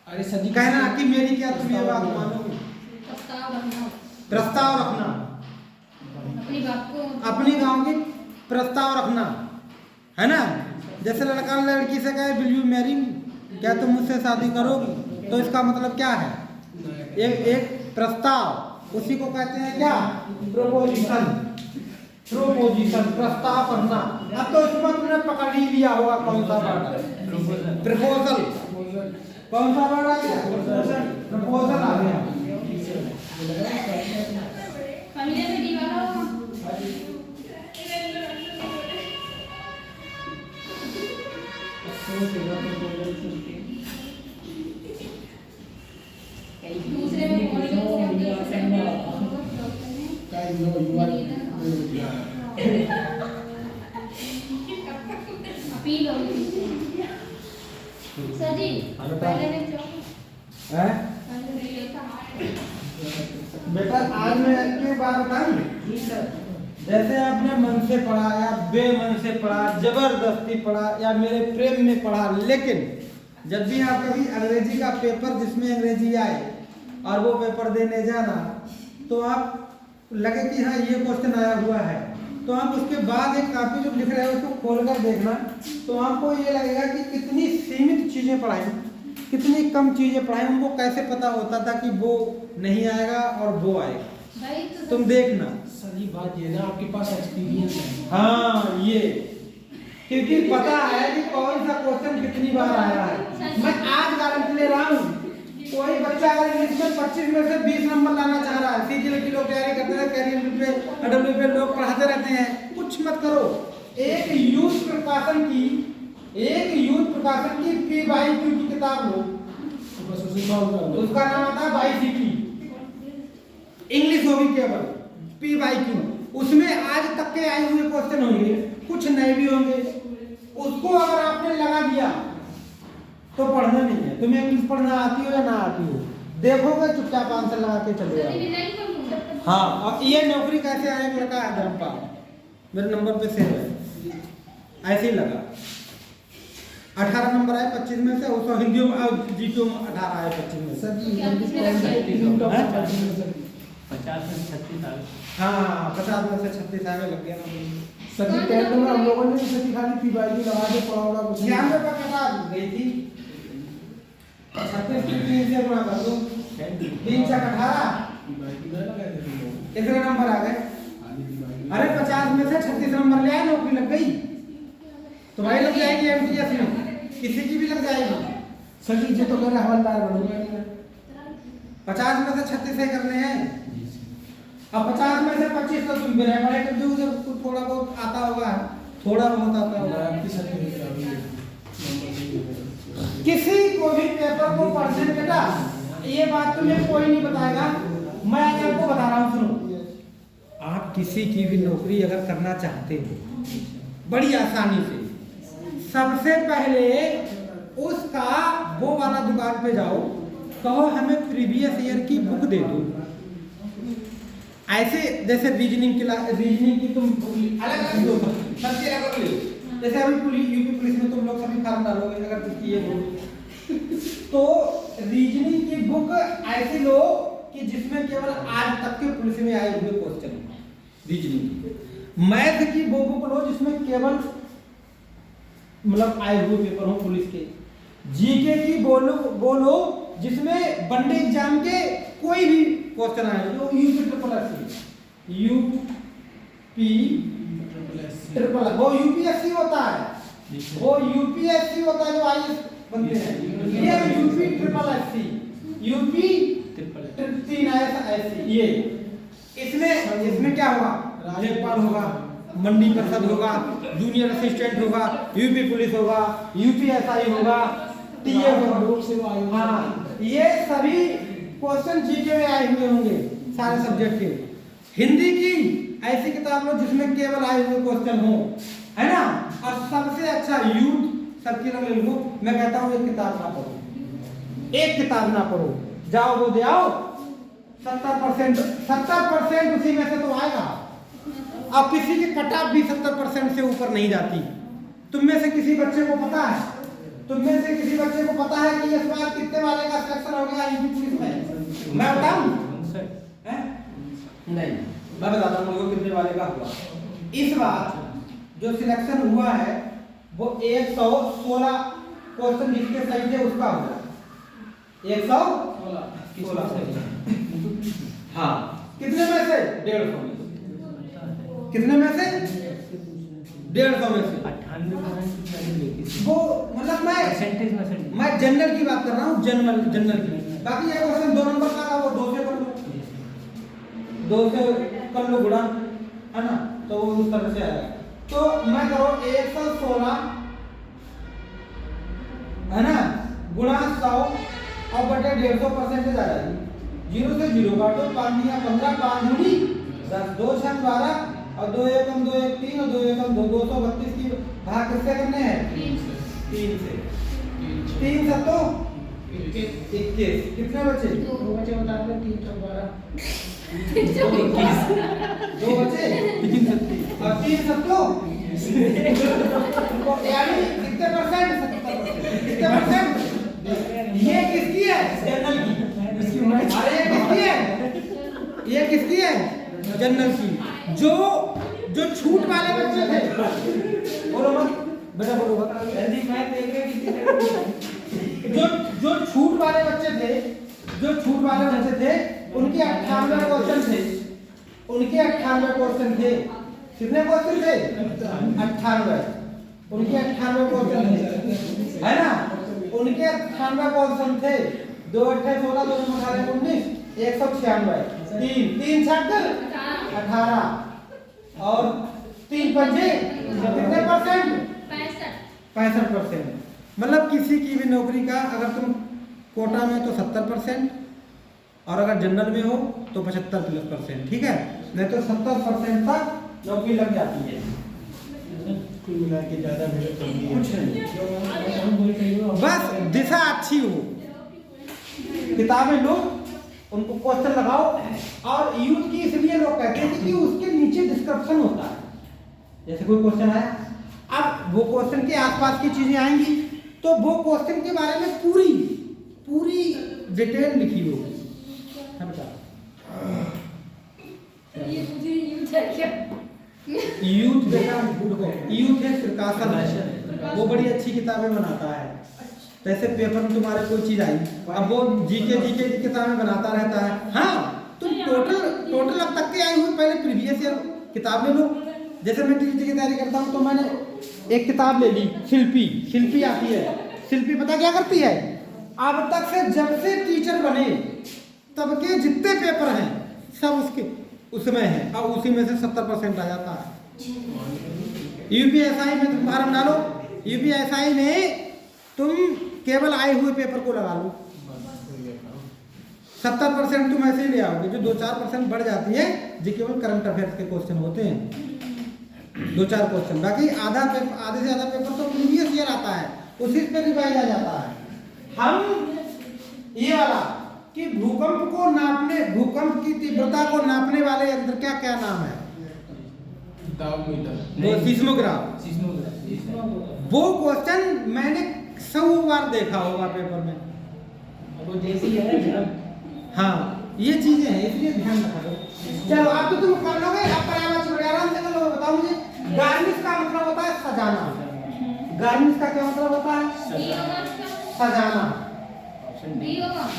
अरे सर जी कहना कि मेरी क्या तुम ये बात मानोगे। प्रस्ताव रखना, प्रस्ताव रखना, अपनी बात को, अपनी गांव की प्रस्ताव रखना, है ना। जैसे लड़का लड़की से कहे विल यू मैरी मी, क्या तुम मुझसे शादी करोगी, तो इसका मतलब क्या है? एक प्रस्ताव, उसी को कहते हैं क्या? प्रोपोजिशन। प्रोपोजिशन, प्रस्ताव करना। अब तो इसमें तुमने पकड़ ही लिया होगा कौन सा वर्ड है? प्रपोजल। कौन सा वर्ड आ गया? प्रपोजल आ गया। फैमिली में दीवार दूसरे में अपील होगी। सर जी पहले में है बेटा, आज मैं एक बात बताऊं। जैसे आपने मन से पढ़ा या बेमन से पढ़ा, जबरदस्ती पढ़ा या मेरे प्रेम में पढ़ा, लेकिन जब भी आप कभी अंग्रेजी का पेपर जिसमें अंग्रेजी आए और वो पेपर देने जाना, तो आप लगे कि हाँ ये क्वेश्चन आया हुआ है, तो आप उसके बाद एक कॉपी जो लिख रहे हो उसको खोल कर देखना, तो आपको ये लगेगा कि कितनी सीमित चीज़ें पढ़ाई, कितनी कम चीज़ें पढ़ाई। उनको कैसे पता होता था कि वो नहीं आएगा और वो आएगा? भाई तो तुम देखना। सर जी बात ये ना, आपके पास एक्सपीरियंस है। हाँ, ये क्योंकि पता है कि कौन सा क्वेश्चन कितनी बार आया है। मैं आज गारंटी ले रहा हूँ, कोई बच्चा अगर इंग्लिश में 25 में से 20 नंबर लाना चाह रहा है, सीजीएल की लोग तैयारी करते हैं, कैरियर पे डब्ल्यू पे लोग पढ़ाते रहते हैं, कुछ मत करो। एक यूथ प्रकाशन की पी/क्यू की किताब लो, तो बस उसे सॉल्व कर लो। उसका नाम आता है बाईसीपी, इंग्लिश होगी केवल पी/क्यू। उसमें आज तक के आए हुए क्वेश्चन होंगे, कुछ नए भी होंगे। उसको अगर आपने लगा दिया तो पढ़ना नहीं है। तुम्हें इंग्लिश पढ़ना आती हो या ना आती हो, देखोगे चुपचाप आंसर लगा के चले सर जी जाओ। नहीं करूंगा। हाँ, और ये नौकरी कैसे आया? एक लड़का है धर्मपाल, मेरे नंबर पे सेव है, ऐसे ही लगा। 18 नंबर आए 25 में से, उसको हिंदी में और जीके में 18 आए 25 में से। सर जी क्या इंग्लिश किसने रखा है? कौन सा हैं? सर जी? 50 में 36 आ गए। हाँ, 50 में से 36 आगे लग गया ना। सर जी 10th में हम लोगों ने भी सर जी खाली पीवाईक्यू लगा के पढ़ा होगा कुछ नहीं। 96 पर कटा गई थी, 36 की 3 से गुणा कर दो, 3 से 18, पीवाईक्यू ना लगाए थे हम लोग। कितने नंबर आ गए? खाली पीवाईक्यू। अरे 50 में से 36 नंबर ले आए, नौकरी लग गई। तुम्हारी लग जाएगी एमटीएस में, किसी की भी लग जाएगी। सर जी जो तो मेरा हवलदार बनूंगा। 50 में से 36 ही करने हैं। अब 50 में से 25 तो तुम बिना पढ़े कर दोगे, जब कुछ थोड़ा बहुत आता होगा, थोड़ा बहुत आता होगा। आपकी सर्टिफिकेट अभी नंबर नहीं है। किसी को भी पेपर को पढ़ने बेटा, ये बात तुम्हें कोई नहीं बताएगा, मैं आज आपको बता रहा हूँ। सुनो, आप किसी की भी नौकरी अगर करना चाहते हो बड़ी आसानी से, सबसे पहले उसका वो वाला दुकान पे जाओ, कहो हमें प्रीवियस ईयर की बुक दे दो। ऐसे जैसे रीजनिंग की तुम अलग अलग दो, सबसे अलग ले। जैसे अभी यूपी पुलिस में तुम लोग सभी फॉर्म डालोगे, अगर किसी ये हो तो रीजनिंग की बुक ऐसे लो कि जिसमें केवल आज तक के पुलिस में आए हुए क्वेश्चन रीजनिंग। मैथ की वो बुक लो जिसमें केवल मतलब आए हुए पेपर हो पुलिस के। जीके की बोलो जिसमें वनडे एग्जाम के कोई भी क्वेश्चन आए, जो यूपी ट्रिपल वो यूपीएससी होता है, वो यूपीएससी होता है जो आईएएस बनते हैं। ये यूपी ट्रिपल एससी, यूपी तीन एससी। ये इसमें क्या होगा? राज्यपाल होगा, मंडी परिषद होगा, जूनियर असिस्टेंट होगा, यूपी पुलिस होगा, यूपीएसआई होगा, टीए होगा, लोक सेवा आयोग। हाँ, ये सभी क्वेश्चन जीके में आए हुए होंगे सारे सब्जेक्ट के। हिंदी की ऐसी किताब लो जिसमें केवल आए हुए क्वेश्चन हो, है ना। और सबसे अच्छा यूथ सर्कुलर ले लो। मैं कहता हूँ एक किताब ना पढ़ो, एक किताब ना पढ़ो, जाओ वो दे आओ। 70% उसी में से तो आएगा। अब किसी की कटाप भी 70% से ऊपर नहीं जाती। तुम में से किसी बच्चे को पता है, तुम में से किसी बच्चे को पता है कि इस बार कितने वाले का सिलेक्शन हो गया यूपी पुलिस में? मैं बताऊं? नहीं, मैं बताता हूँ लोगों कितने वाले का हुआ। इस बार जो सिलेक्शन हुआ है वो 116 क्वेश्चन जिसके सही थे उसका हुआ 116। हाँ, कितने में से? 150 में। कितने में से? 150 में से। 98% वो मतलब मैं जनरल की बात कर रहा हूँ, जनरल की। बाकी ये क्वेश्चन 2 नंबर का था, वो 2 से कर लो, 2 से कर लो गुणा, है ना, तो वो उस तरह से आएगा। तो मैं करो 116 है ना गुणा 100 और बटे 150% आ जाएगी। 0 से 0 काटो, 5 दिया 15, 5 दूनी 10, 2 6 12 और 2 एकम 2 1 3 और 2 एकम 2, 232 की भाग किससे करने हैं? 3 से। 3 सत्तो 21। कितने बचे? 2 बचे बता दो 312 2 बचे 3 सत्ती और 3 सत्तो यानी कितने परसेंट? 70%। कितने परसेंट? ये किसकी है? जनरल की। अरे ये किसकी है? ये किसकी है? जनरल की। जो छूट वाले बच्चे थे, बोलो मत बेटा, बोलो मत जल्दी, मैं देख रहे जो छूट वाले बच्चे थे, जो छूट वाले बच्चे थे उनके 98 क्वेश्चन थे, उनके 98 क्वेश्चन थे। कितने क्वेश्चन थे? 98। उनके 98 क्वेश्चन थे, है ना, उनके 98 क्वेश्चन थे। 2 8 16 2 18 19 196। 3 6 18 और 3 पंजे कितने परसेंट? 65%। मतलब किसी की भी नौकरी का अगर तुम कोटा में तो 70% और अगर जनरल में हो तो 75+%, ठीक है, नहीं तो 70% तक नौकरी लग जाती है। कुल मिला के ज्यादा मेहनत करनी है। कुछ नहीं, बस दिशा अच्छी हो, किताबें लो, उनको क्वेश्चन लगाओ। और यूथ की इसलिए लोग कहते हैं कि उसके नीचे डिस्क्रिप्शन होता है। जैसे कोई क्वेश्चन आया, अब वो क्वेश्चन के आसपास की चीजें आएंगी तो वो क्वेश्चन के बारे में पूरी डिटेल लिखी होगी। यूथ बेटा, यूथ है सिरकासन है, वो बड़ी अच्छी किताबें बनाता है। जैसे पेपर में तुम्हारे कोई चीज आई, अब वो जीके की किताबें बनाता रहता है। हाँ, तुम टोटल अब तक के आई हुई पहले प्रीवियस ईयर किताब ले लो। जैसे मैं टीचर की तैयारी करता हूँ तो मैंने एक किताब ले ली, शिल्पी आती है। शिल्पी पता क्या करती है? अब तक से जब से टीचर बने तब के जितने पेपर हैं सब उसमें है, और उसी में से 70% आ जाता है। यूपीएसआई में तुम फॉर्म डालो, यूपीएसआई में तुम केवल आए हुए पेपर को लगा लो, 70% तुम ऐसे ही ले आओगे। जो 2-4% बढ़ जाती है जो केवल करंट अफेयर्स के क्वेश्चन होते हैं, 2-4 क्वेश्चन। बाकी आधे से ज़्यादा पेपर तो प्रीवियस ईयर आता है, उसी पे रिवाइज आ जाता है। हम ये वाला कि भूकंप की तीव्रता को नापने वाले यंत्र क्या नाम है? वो सिस्मोग्राफ। वो क्वेश्चन मैंने 100 बार देखा होगा पेपर में। वो जैसी है। हाँ, ये चीजें हैं, इसलिए ध्यान रखो। चलो अब तो तुम कर लोगे, अब पर्यावरण छोड़ आराम से कर लोगे। बताओ मुझे, गार्निश का मतलब होता है सजाना। गार्निश का क्या मतलब होता है? सजाना।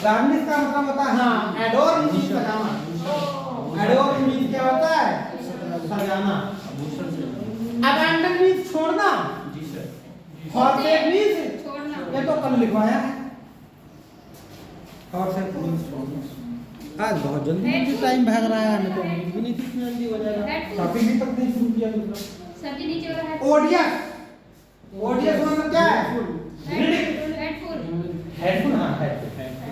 गार्निश का मतलब होता है, हाँ, एडोर मीन्स सजाना। एडोर मीन्स क्या होता है? सजाना। अबैंडन मीन्स छोड़ना। फॉरसेक मीन्स छोड़ना। ये तो कल लिखवाया है। फॉरसेक मीन्स छोड़ना। आज बहुत जल्दी टाइम भाग रहा है, हमें तो उम्मीद भी नहीं थी इतनी जल्दी हो जाएगा। टॉपिक भी तक नहीं शुरू किया दूसरा। सर जी नीचे वाला है ओडियस मतलब क्या है? हेडफुल। हाँ,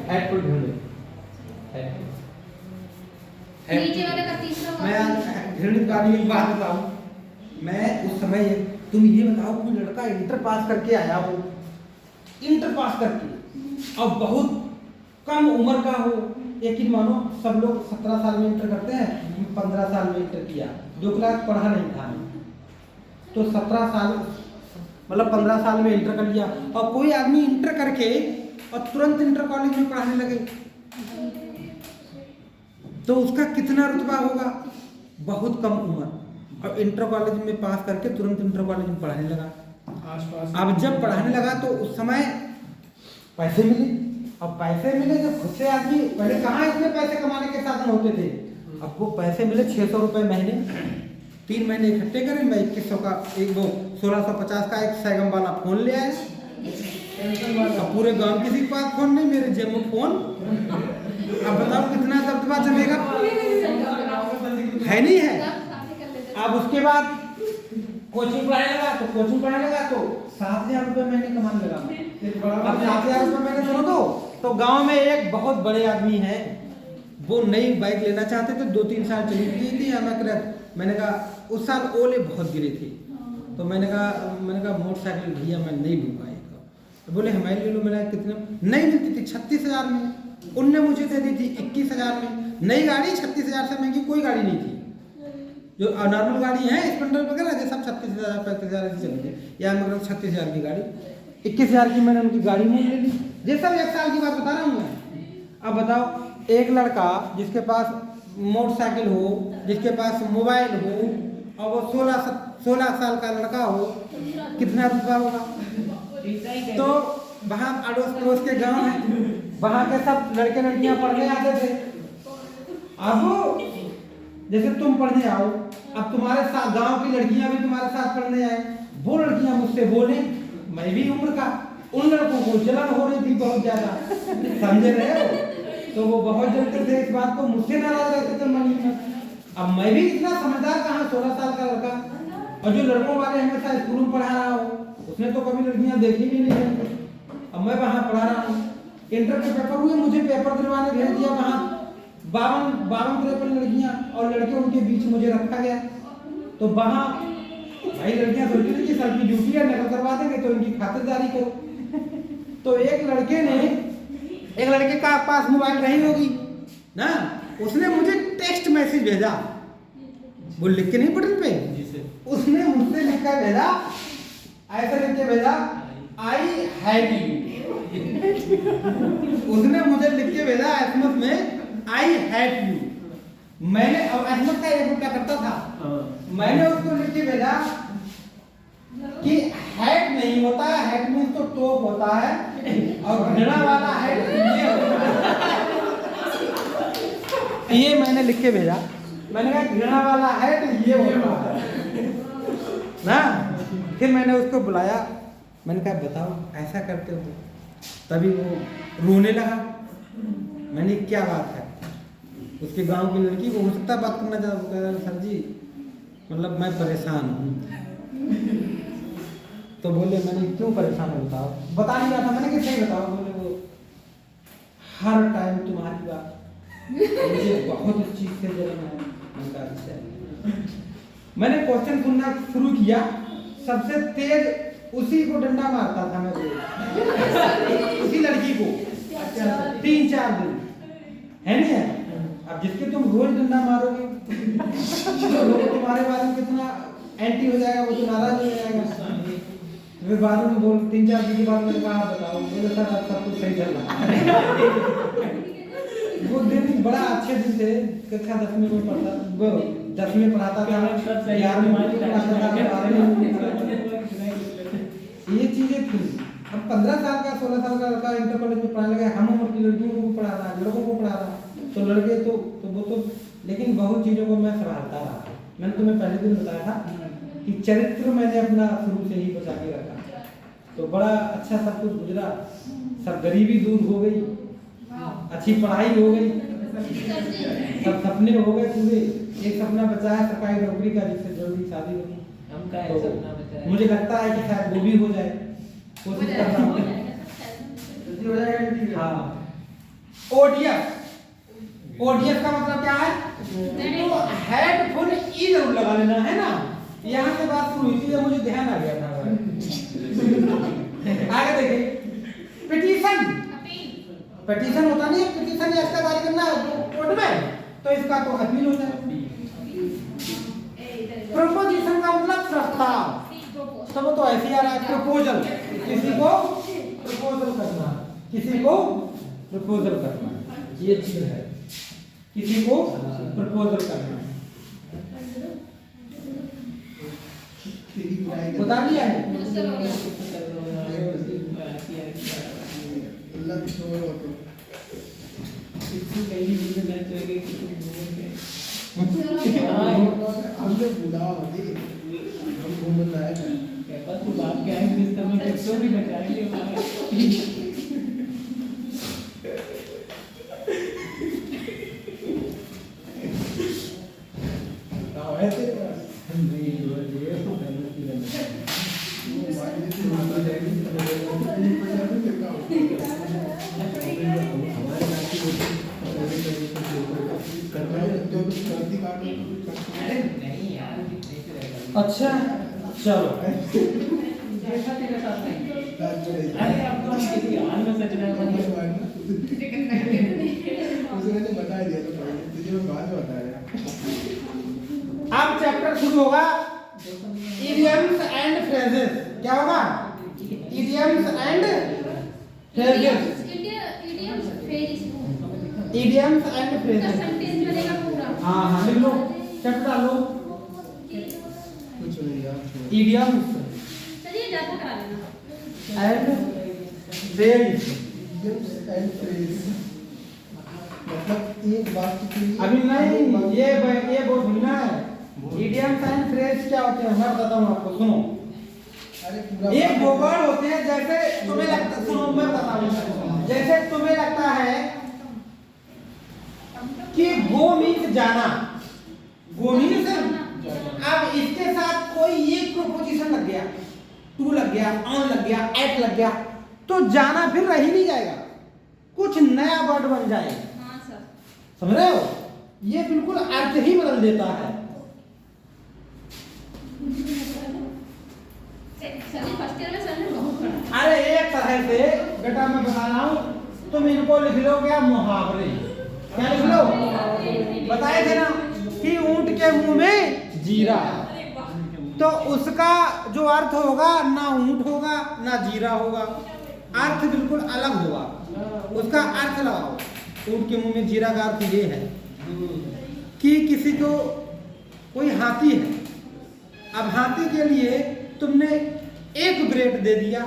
हेडफुल ढूंढो। नीचे वाले का तीसरा मैं घृणित वाली एक बात बताऊं, मैं उस समय तुम ये बताओ कोई लड़का इंटर पास करके आया हो, इंटर पास करके, और बहुत कम उम्र का हो, यकीन मानो सब लोग 17 साल में इंटर करते हैं, 15 साल में इंटर किया, 2 क्लास पढ़ा नहीं था, तो 17 साल मतलब 15 साल में इंटर कर लिया, और कोई आदमी इंटर करके और तुरंत इंटर कॉलेज में पढ़ाने लगे, तो उसका कितना रुतबा होगा? बहुत कम उम्र, और इंटर कॉलेज में पास करके तुरंत इंटर कॉलेज में पढ़ाने लगा। आसपास अब जब पढ़ाने लगा तो उस समय पैसे मिले, अब पैसे मिले जब खुद से आदमी, पहले कहाँ इतने पैसे कमाने के साधन होते थे, अब वो पैसे मिले 600 रुपये महीने, 3 महीने इकट्ठे करें, मैं 2100 का एक वो 1650 का एक सैगम वाला फोन ले आया, अब पूरे गांव किसी के पास फोन नहीं, मेरे जेब में फोन, अब बताओ कितना दबदबा जमेगा, है नहीं है। अब उसके बाद कोचिंग पढ़ाने लगा तो 7,000 रुपये महीने कमाने लगा। अब 7,000 रुपये महीने सुनो तो गांव में एक बहुत बड़े आदमी हैं, वो नई बाइक लेना चाहते थे, 2-3 साल चली गई थी, मैंने कहा उस साल ओले बहुत गिरे थे, तो मैंने कहा मोटरसाइकिल भैया मैं नहीं लूँगा एक, तो बोले हमारे ले लो। मैंने कितने नहीं मिलती थी, 36,000 में, उनने मुझे दे दी थी 21,000 में, नई गाड़ी 36,000 से महंगी कोई गाड़ी नहीं थी, जो नॉर्मल गाड़ी है स्प्लेंडर वगैरह ये सब 36,000 35,000 ऐसी चलती है, या मतलब 36,000 की गाड़ी, 21,000 की मैंने उनकी गाड़ी मोल ले ली। ये सब 1 साल की बात बता रहा हूँ मैं। अब बताओ एक लड़का जिसके पास मोटरसाइकिल हो, जिसके पास मोबाइल हो, और वो 16 साल का लड़का हो, कितना रुपया होगा? तो वहाँ अड़ोस पड़ोस के गांव है, वहाँ के सब लड़के लड़कियाँ पढ़ने आते थे। अब जैसे तुम पढ़ने आओ, अब तुम्हारे साथ गांव की लड़कियां भी तुम्हारे साथ पढ़ने आए, वो लड़कियां मुझसे बोले, मैं भी उम्र का, उन लड़कों को जलन हो रही थी बहुत ज्यादा, समझे रहे हो, तो वो बहुत जलते थे इस बात को, मुझसे नाराज रहते थे मन में। अब मैं भी इतना समझदार कहाँ, 16 साल का लड़का, और जो लड़कों वाले हमेशा स्कूल में पढ़ा रहा हो, उसने तो कभी लड़कियां देखी भी नहीं है। अब मैं वहाँ पढ़ा रहा हूँ, इंटर के पेपर हुए, मुझे पेपर दिलवाने भेज दिया, वहाँ 52-53 लड़कियां और लड़के, उनके बीच मुझे रखा गया। तो वहाँ भाई लड़कियां सोचती थी कि सर की ड्यूटी है, नकल करवा देंगे तो इनकी खातिरदारी करो। तो एक लड़के का पास मोबाइल रही होगी ना, उसने मुझे टेक्स्ट मैसेज भेजा, वो लिख के नहीं बटन पे, उसने मुझसे लिख कर भेजा, ऐसे लिख के भेजा, आई हैव यू। उसने मुझे लिख के भेजा एसएमएस में, आई हैव यू। मैंने अब अहमद का एक क्या करता था, मैंने उसको लिख के भेजा कि हैट नहीं होता है, हैट मीन्स तो टॉप होता है, और घृणा वाला हैट ये होता है। ये मैंने लिख के भेजा, मैंने कहा घृणा वाला हैट ये होता है ना। फिर मैंने उसको बुलाया, मैंने कहा बताओ ऐसा करते हो, तभी वो रोने लगा। मैंने क्या बात है, उसके गांव की लड़की को हो सकता बात करना चाहता, सर जी मतलब मैं परेशान हूँ। तो बोले मैंने क्यों परेशान हो, बताओ। बता नहीं रहा था, मैंने कैसे बताओ। बोले वो हर टाइम तुम्हारी बात मुझे बहुत इस चीज से जलन है। मैंने क्वेश्चन सुनना शुरू किया, सबसे तेज उसी को डंडा मारता था मैं, उसी लड़की को 3-4 दिन, है नहीं है। अब जिसके तुम रोज डंडा मारोगे तो लोग तुम्हारे बारे में कितना एंटी हो जाएगा, वो तो नाराज हो जाएगा। फिर बाद में बोल 3-4 दिन के बाद मैंने कहा बताओ, बोले सर अब सब कुछ सही चल रहा है। वो दिन बड़ा अच्छे दिन थे, कक्षा 10वीं में पढ़ता, वो 10वीं में पढ़ाता था, 11वीं में पढ़ाता था, ये चीजें थी। अब 15 साल का 16 साल का लड़का इंटर कॉलेज में पढ़ाने लगा, हम उम्र की लड़कियों को पढ़ा रहा है, लड़कों को पढ़ा रहा है, तो लड़के तो वो तो, लेकिन बहुत चीज़ों को मैं संभालता रहा। मैंने तुम्हें पहले दिन बताया था कि चरित्र मैंने अपना शुरू से ही बचा के रखा, तो बड़ा अच्छा सब कुछ गुजरा, सब गरीबी दूर हो गई, अच्छी पढ़ाई हो गई, सब सपने हो गए पूरे। एक सपना बचा है सरकारी नौकरी का, जिससे जल्दी शादी होगी। तो मुझे लगता है कि शायद वो भी हो जाए, कोशिश कर रहा हूँ। हाँ, ओडीएफ ओडियस का मतलब क्या है? तो हेड फुल ई जरूर लगा लेना है ना। यहाँ से बात शुरू हुई थी, मुझे ध्यान आ गया था। आगे देखिए, पिटीशन। पिटीशन होता नहीं है, पिटीशन या इसका कार्य करना कोर्ट में, तो इसका तो अपील होता है। प्रपोजिशन का मतलब प्रस्ताव, सब तो ऐसे ही आ रहा है। प्रपोजल, किसी को प्रपोजल करना, किसी को प्रपोजल करना, ये चीज है, किसी को प्रपोजल करना। बता दिया है। अच्छा चलो, जैसा तेरे साथ नहीं। अरे अब तो किसी हाल में सच रहा है। उसने बता दिया तो तुझे मैं बाद में बताया। अब चैप्टर शुरू होगा, इडियम्स एंड फ्रेजेस। क्या होगा? Idioms and phrases. Idioms and phrases. Sentence बनेगा पूरा। हाँ हाँ लिख लो, चैप्टर डालो। कुछ नहीं यार, इडियम्स चलिए जाकर करा लेना। And phrase. Idioms and phrase मतलब एक बात के लिए अभी नहीं, ये बहुत भूलना है। इडियम्स एंड फ्रेज क्या होते हैं मैं बताता हूँ आपको, सुनो। अरे पूरा एक दो वर्ड होते हैं, जैसे तुम्हें लगता, सुनो मैं बताऊँ, जैसे तुम्हें लगता है कि गो मीन्स जाना, गो मीन्स, अब इसके साथ कोई एक प्रोपोजिशन लग गया, टू लग गया, ऑन लग गया, एट लग गया, तो जाना फिर रह ही नहीं जाएगा, कुछ नया वर्ड बन जाएगा। हाँ सर। समझ रहे हो? ये बिल्कुल अर्थ ही बदल देता है। सर फर्स्ट ईयर में सर ने बहुत पढ़ा। अरे एक तरह से बेटा मैं बता रहा हूँ, तुम इनको लिख लो क्या, मुहावरे। क्या लिख लो? बताए थे ना कि ऊंट के मुंह में जीरा, तो उसका जो अर्थ होगा ना ऊंट होगा ना जीरा होगा, अर्थ बिल्कुल अलग होगा। उसका अर्थ लगाओ। ऊंट के मुंह में जीरा का अर्थ ये है कि किसी को, कोई हाथी है, अब हाथी के लिए तुमने एक ब्रेड दे दिया,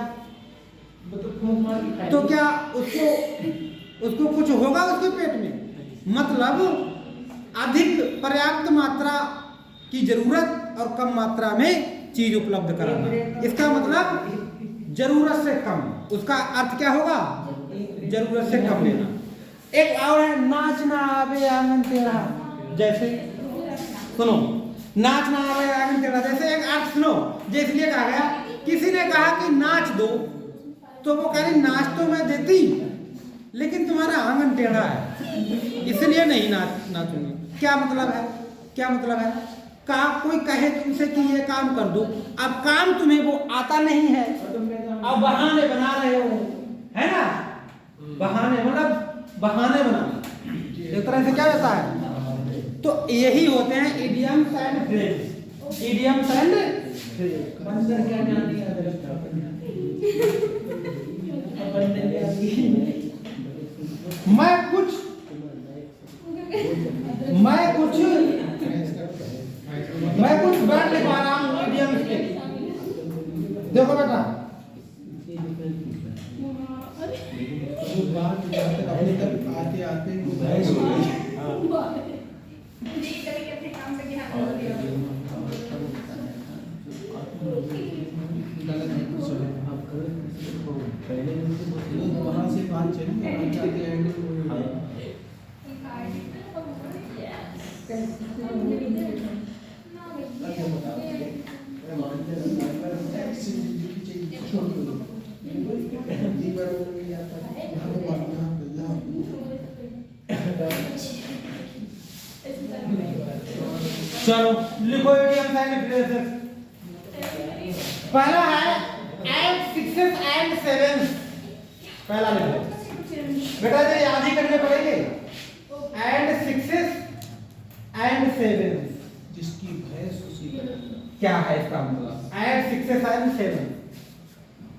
तो क्या उसको कुछ होगा उसके पेट में? मतलब अधिक पर्याप्त मात्रा की जरूरत और कम मात्रा में चीज उपलब्ध कराना, इसका मतलब जरूरत से कम। उसका अर्थ क्या होगा? जरूरत से कम लेना। एक और है, नाचना आवे आंगन तेरा, जैसे सुनो, नाचना आवे आंगन तेरा, जैसे एक अर्थ सुनो, जैसे इसलिए कहा गया, किसी ने कहा कि नाच दो, तो वो कह रही नाच तो मैं देती, लेकिन तुम्हारा आंगन टेढ़ा है, इसलिए नहीं नाचूंगी। क्या मतलब है? क्या मतलब है? कोई कहे तुमसे कि ये काम कर दो, अब काम तुम्हें वो आता नहीं है, अब बहाने बना रहे हो, है ना? बहाने मतलब बहाने बनाना, एक तरह से क्या होता है? तो यही होते हैं idioms and phrase. Idioms and phrase मंदिर क्या जान दिया मैं कुछ वर्ड लिखवा रहा हूँ इडियम्स के। देखो बेटा, आते आते बहस हो गई। गलत है कुछ वहाँ से बात चली चलो लिखो एटीएम साइन फ्रेजेस। पहला है एंड सिक्सेस एंड सेवेंस। पहला लिखो बेटा, जो याद ही करने पड़ेंगे। एंड सिक्सेस एंड सेवेंस, जिसकी भैंस उसी का क्या है इसका मतलब? एंड सिक्सेस एंड सेवेंस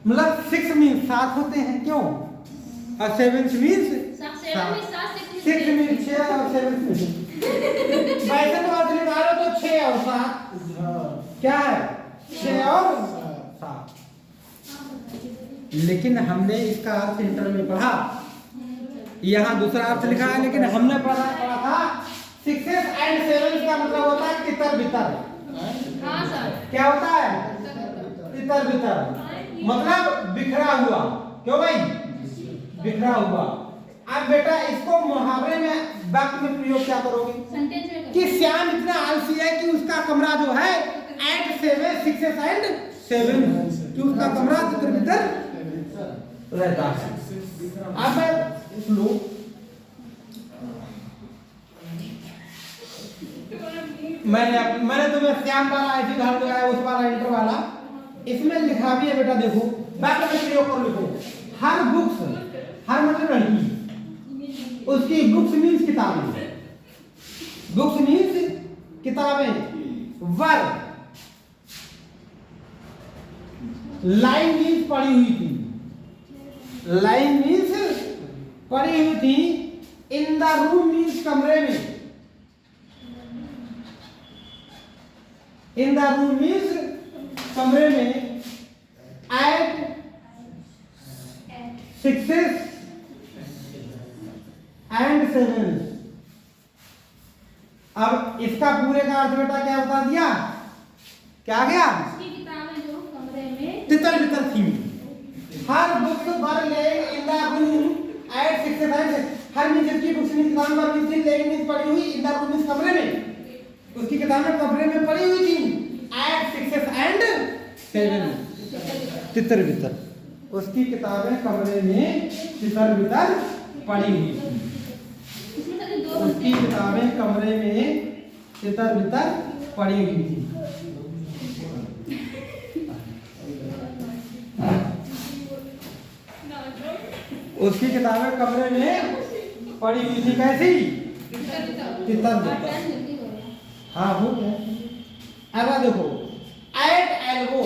मतलब 6 मींस 7 होते हैं, क्यों? और 7 मींस 6 मींस 6 और 7 मींस वैसे तो अर्थ निकालो तो 6 और 7 क्या है? 6 और 7। लेकिन हमने इसका अर्थ इंटर में पढ़ा, यहाँ दूसरा अर्थ लिखा है, लेकिन हमने पढ़ा था 6 एंड 7 का मतलब होता है तितर बितर। हाँ सर। क्या होता है? तितर बितर मतलब बिखरा हुआ। क्यों भाई? बिखरा हुआ। अब बेटा इसको मुहावरे में वाक्य में प्रयोग क्या करोगे? सेंटेंस में कि श्याम इतना आलसी है कि उसका कमरा जो है एंड 7 6 एंड 7 कि उसका कमरा तितर बितर रहता है। अब लो मैंने तुम्हें श्याम वाला ऐसी धार लगाया, उस वाला इंटर वाला इसमें लिखा भी है बेटा। देखो वाक्य में प्रयोग कर लिखो। हर बुक्स, हर मतलब लड़की, उसकी बुक्स मींस किताबें, बुक्स मींस किताबें। वर लाइन मींस पड़ी हुई थी, लाइन मींस पड़ी हुई थी। इन द रूम मींस कमरे में, इन द रूम मींस कमरे में। At 6 and 7। अब इसका पूरे का अर्थ बेटा क्या बता दिया? क्या गया? उसकी किताबें जो कमरे में तितर बितर थी। Her books were laying in the room at 6 and. Her means की बुक्स मींस किताब वर मींस लेइंग मींस पड़ी हुई, इन द रूम मींस कमरे में, उसकी किताबें कमरे में पड़ी हुई थी एट 6 एंड 7 तितर बितर। उसकी किताबें कमरे में तितर बितर पड़ी हुई थी। इसमें सर दो उसकी किताबें कमरे में तितर बितर पड़ी हुई थी। उसकी किताबें कमरे में पड़ी हुई थी। कैसी? तितर बितर। हाँ हो गया। अगला देखो एट एल्बो।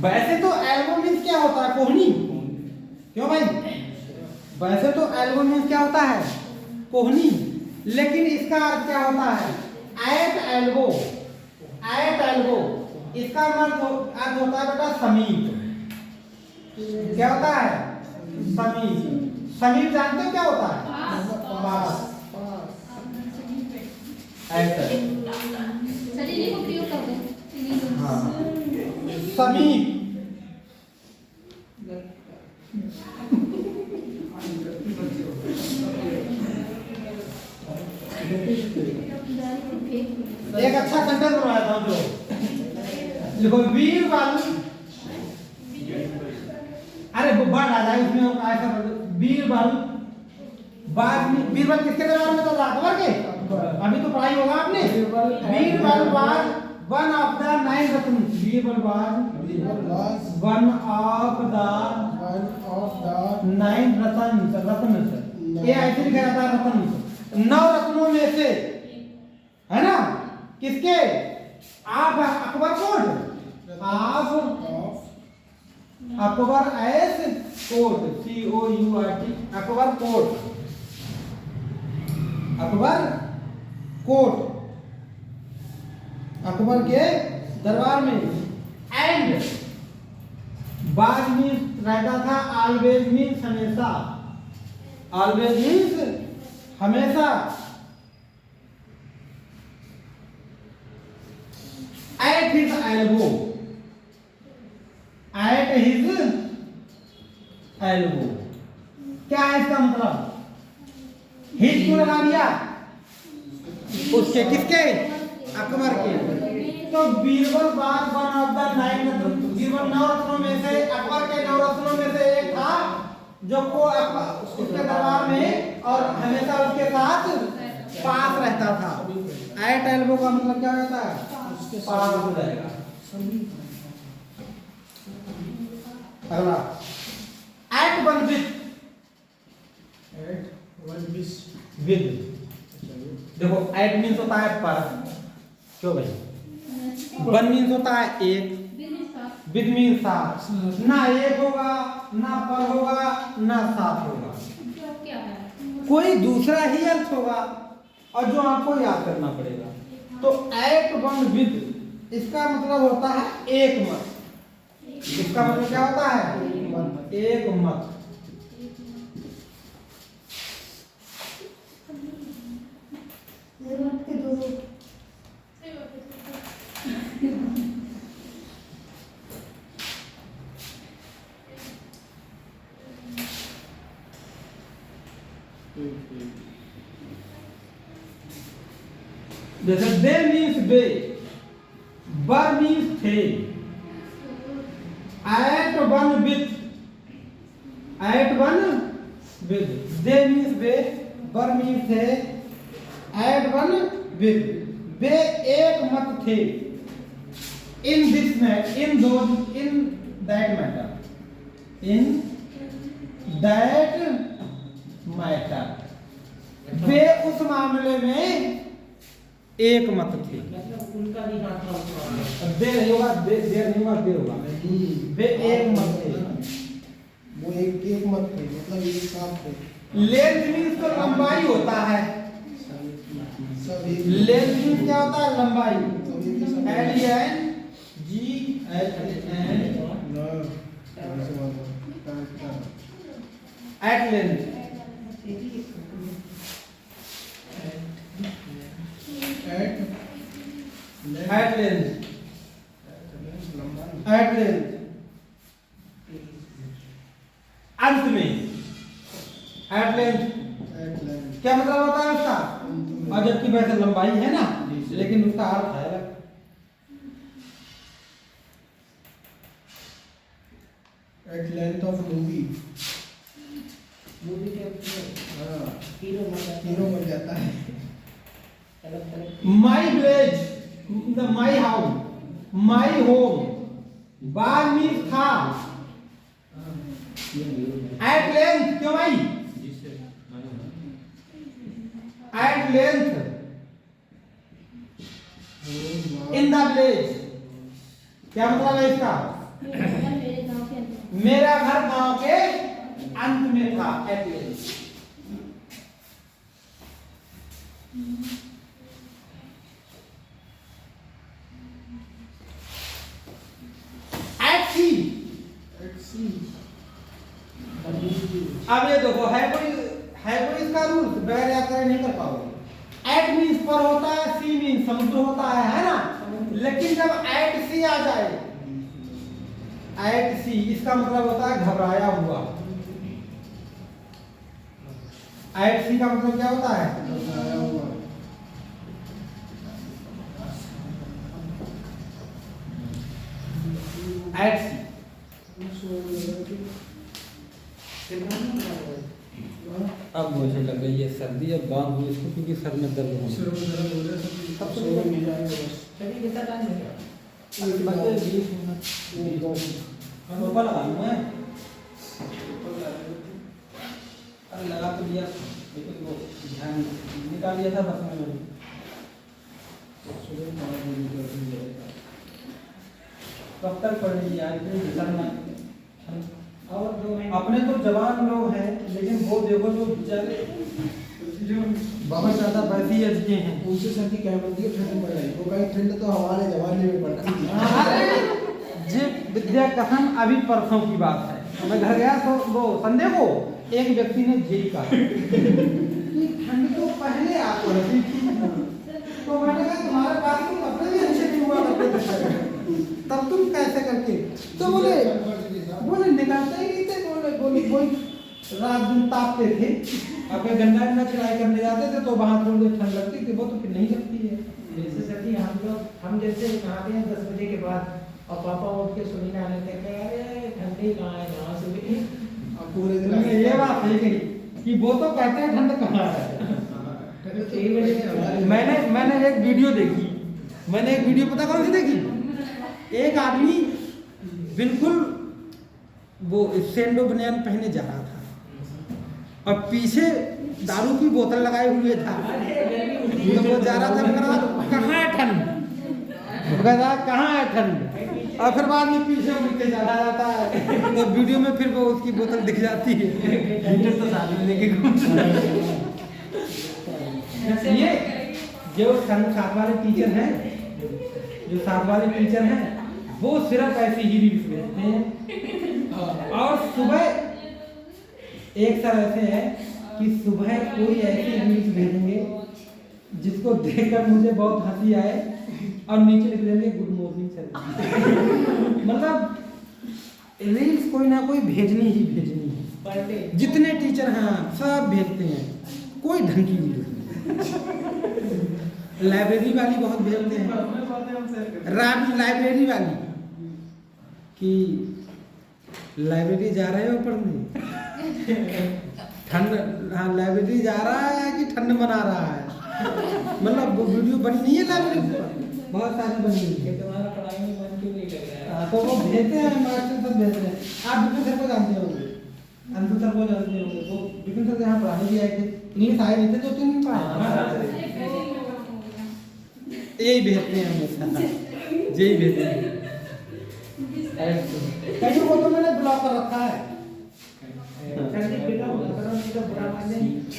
वैसे तो एल्बो मींस क्या होता है? कोहनी। क्यों भाई? वैसे तो एल्बो मींस क्या होता है? कोहनी। लेकिन इसका अर्थ क्या होता है? एट एल्बो, एट एल्बो इसका अर्थ होता है बेटा समीप। क्या होता है? समीप। समीप जानते हो क्या होता है? पास। ऐसा शरीर को प्रयोग कर दो। हाँ समीप। एक अच्छा सेंटेंस बनाया था जो देखो वीर बालू। अरे वो बाढ़ आ जाए उसमें ऐसा वीर बालू। बाद में बीरबल किसके दरबार में चल रहा? अकबर के। अभी तो पढ़ाई होगा आपने। Birbal was one of the 9 Ratna. Birbal was one of the 9 रत्न। रत्न ये ऐसे लिखा जाता है रत्न। 9 रत्नों में से है ना? किसके? आप अकबर कोट। आप Akbar s court COURT Akbar court. Akbar court Akbar के दरबार में। एंड बाद मीन्स रहता था। ऑलवेज मीन्स हमेशा। ऑलवेज मीन्स हमेशा। At his elbow, at his elbow क्या है इसका मतलब? हिज क्यों लगा दिया? उसके किसके? अकबर के। तो बीरबल बाग वन ऑफ द 9 रत्न। बीरबल 9 रत्नों में से, अकबर के 9 रत्नों में से एक था जो को उसके दरबार में और हमेशा उसके साथ पास रहता था। एट एल्बो का मतलब क्या रहता है? उसके पास हो जाएगा। अगला एट वन विद। देखो एट मीन्स होता है पर, क्यों भाई? वन मीन्स होता है एक, विद मीन्स साथ। ना एक होगा, ना पर होगा, ना साथ होगा, क्या है? कोई दूसरा ही अर्थ होगा और जो आपको याद करना पड़ेगा। तो एट वन विद इसका मतलब होता है एक मत। इसका मतलब क्या होता है? एक मत। जैसे दे मीन्स बे, बर मीन्स थे, at one with, at one with. दे मीन्स बे, बर मीन्स थे, एट वन विद। वे एक मत थे। इन दिस मैटर, इन दो, in that matter, in that matter, वे उस मामले में एक मत थे। मतलब उनका भी हाथ था उस मामले में। दे नहीं होगा, देर नहीं होगा, दे होगा। वे एक मत थे। वो एक मत थे, मतलब एक साथ थे। लेंथ मीन्स तो लंबाई होता है। लेंथ मीन्स क्या होता है? लंबाई। LEN GLEN at length. At length, at length, अंत में। एट लेंथ क्या मतलब होता है उसका? और जबकि वैसे लंबाई है ना, लेकिन उसका अर्थ है अलग। At length of movie. Movie के हाँ, हीरो मर जाता है। हीरो मर जाता है। My village, my house, my home, बार मीन्स था। एट लेंथ क्यों भाई? At length in the village, क्या मतलब है इसका? मेरा घर गांव के अंत में था। At length. At sea. अब ये देखो, है कोई इसका रूल? बगैर याद करे नहीं कर पाओगे। एट मीन्स पर होता है, सी मीन्स समुद्र होता है ना? लेकिन जब एट सी आ जाए, एट सी इसका मतलब होता है घबराया हुआ। एट सी का मतलब क्या होता है? घबराया हुआ। Eight sea. अब मुझे लग रही है सर्दी, अब बांध दो इसको क्योंकि सर में दर्द हो सिर में दर्द हो रहा है, सब सो में मिल जाएगा बस। कभी कितना टाइम है क्या? रहा। 20 मिनट ऊपर लगा लूँ मैं। अरे लगा तो दिया, लेकिन वो ध्यान निकाल लिया था बस मैंने। सुबह 5 बजे तक मिल जाएगा। कब तक पढ़ेगी यार इतनी सर में? और 2 महीने अपने तो जवान लोग हैं, लेकिन वो देखो जो बेचारे जो बहुत ज्यादा वैसी एज के हैं। उनसे सर्दी क्या बनती है? ठंड पड़ रही है। वो कहीं ठंड तो हमारे जमाने में पड़ती थी। जी विद्या कथन अभी परसों की बात है। मैं घर गया तो वो संडे को एक व्यक्ति ने यही कहा कि ठंड तो पहले आ पड़ती थी। तो मैंने कहा तुम्हारे पास तो कपड़े भी अच्छे नहीं हुआ करते थे, तब तुम कैसे करके? तो बोले निकालते ही नहीं थे। बोले कोई रात दिन तापते थे। अगर गंगा में चढ़ाई करने जाते थे तो वहां थोड़ी देर ठंड लगती थी, वो तो फिर नहीं लगती है। जैसे सर्दी हम जैसे नहाते हैं 10 बजे के बाद और पापा उठ के सुनी ना लेते हैं, अरे ठंडी कहाँ है यहाँ से भी। अब पूरे दिन तुमने ये बात सही कही कि वो तो कहते हैं ठंड कहाँ है। मैंने एक वीडियो देखी, पता कौन सी देखी? एक आदमी बिल्कुल वो सेंडो बनियान पहने जा रहा था और पीछे दारू की बोतल लगाए हुए था, तो वो जा रहा था, कहाँ है ठंड, कहाँ है ठंड, और फिर बाद में पीछे मुड़ के चला जाता है, तो वीडियो में फिर वो उसकी बोतल दिख जाती है, हीटर तो साथ में लेके घूमता है। ये जो साथ वाले टीचर हैं, वो सिर्फ ऐसी ही रील्स भेजते हैं। और सुबह एक सर ऐसे है कि सुबह कोई ऐसी रील्स भेजेंगे जिसको देखकर मुझे बहुत हंसी आए और नीचे लिख देंगे गुड मॉर्निंग सर। मतलब रील्स कोई ना कोई भेजनी ही भेजनी है। जितने टीचर हैं सब भेजते हैं, कोई ढंग की वीडियो। लाइब्रेरी वाली बहुत भेजते हैं, लाइब्रेरी वाली कि लाइब्रेरी जा रहे हो पढ़ने, ठंड, हाँ लाइब्रेरी जा रहा है कि ठंड मना रहा है। मतलब वो वीडियो बनी नहीं है लाइब्रेरी पर, बहुत सारी बनी हुई है। तुम्हारा पढ़ाई में मन क्यों नहीं लग रहा है? तो वो भेजते हैं, मास्टर सब भेज रहे हैं। आप विपिन सर को जानते होंगे, अंशु सर को जानते होंगे, वो विपिन सर यहाँ पढ़ाने भी आए थे, इंग्लिश आए नहीं थे, 2-3 दिन पढ़ाए। यही भेजते हैं हमेशा, यही भेजते हैं। कहीं को तो मैंने ब्लॉक कर रखा है,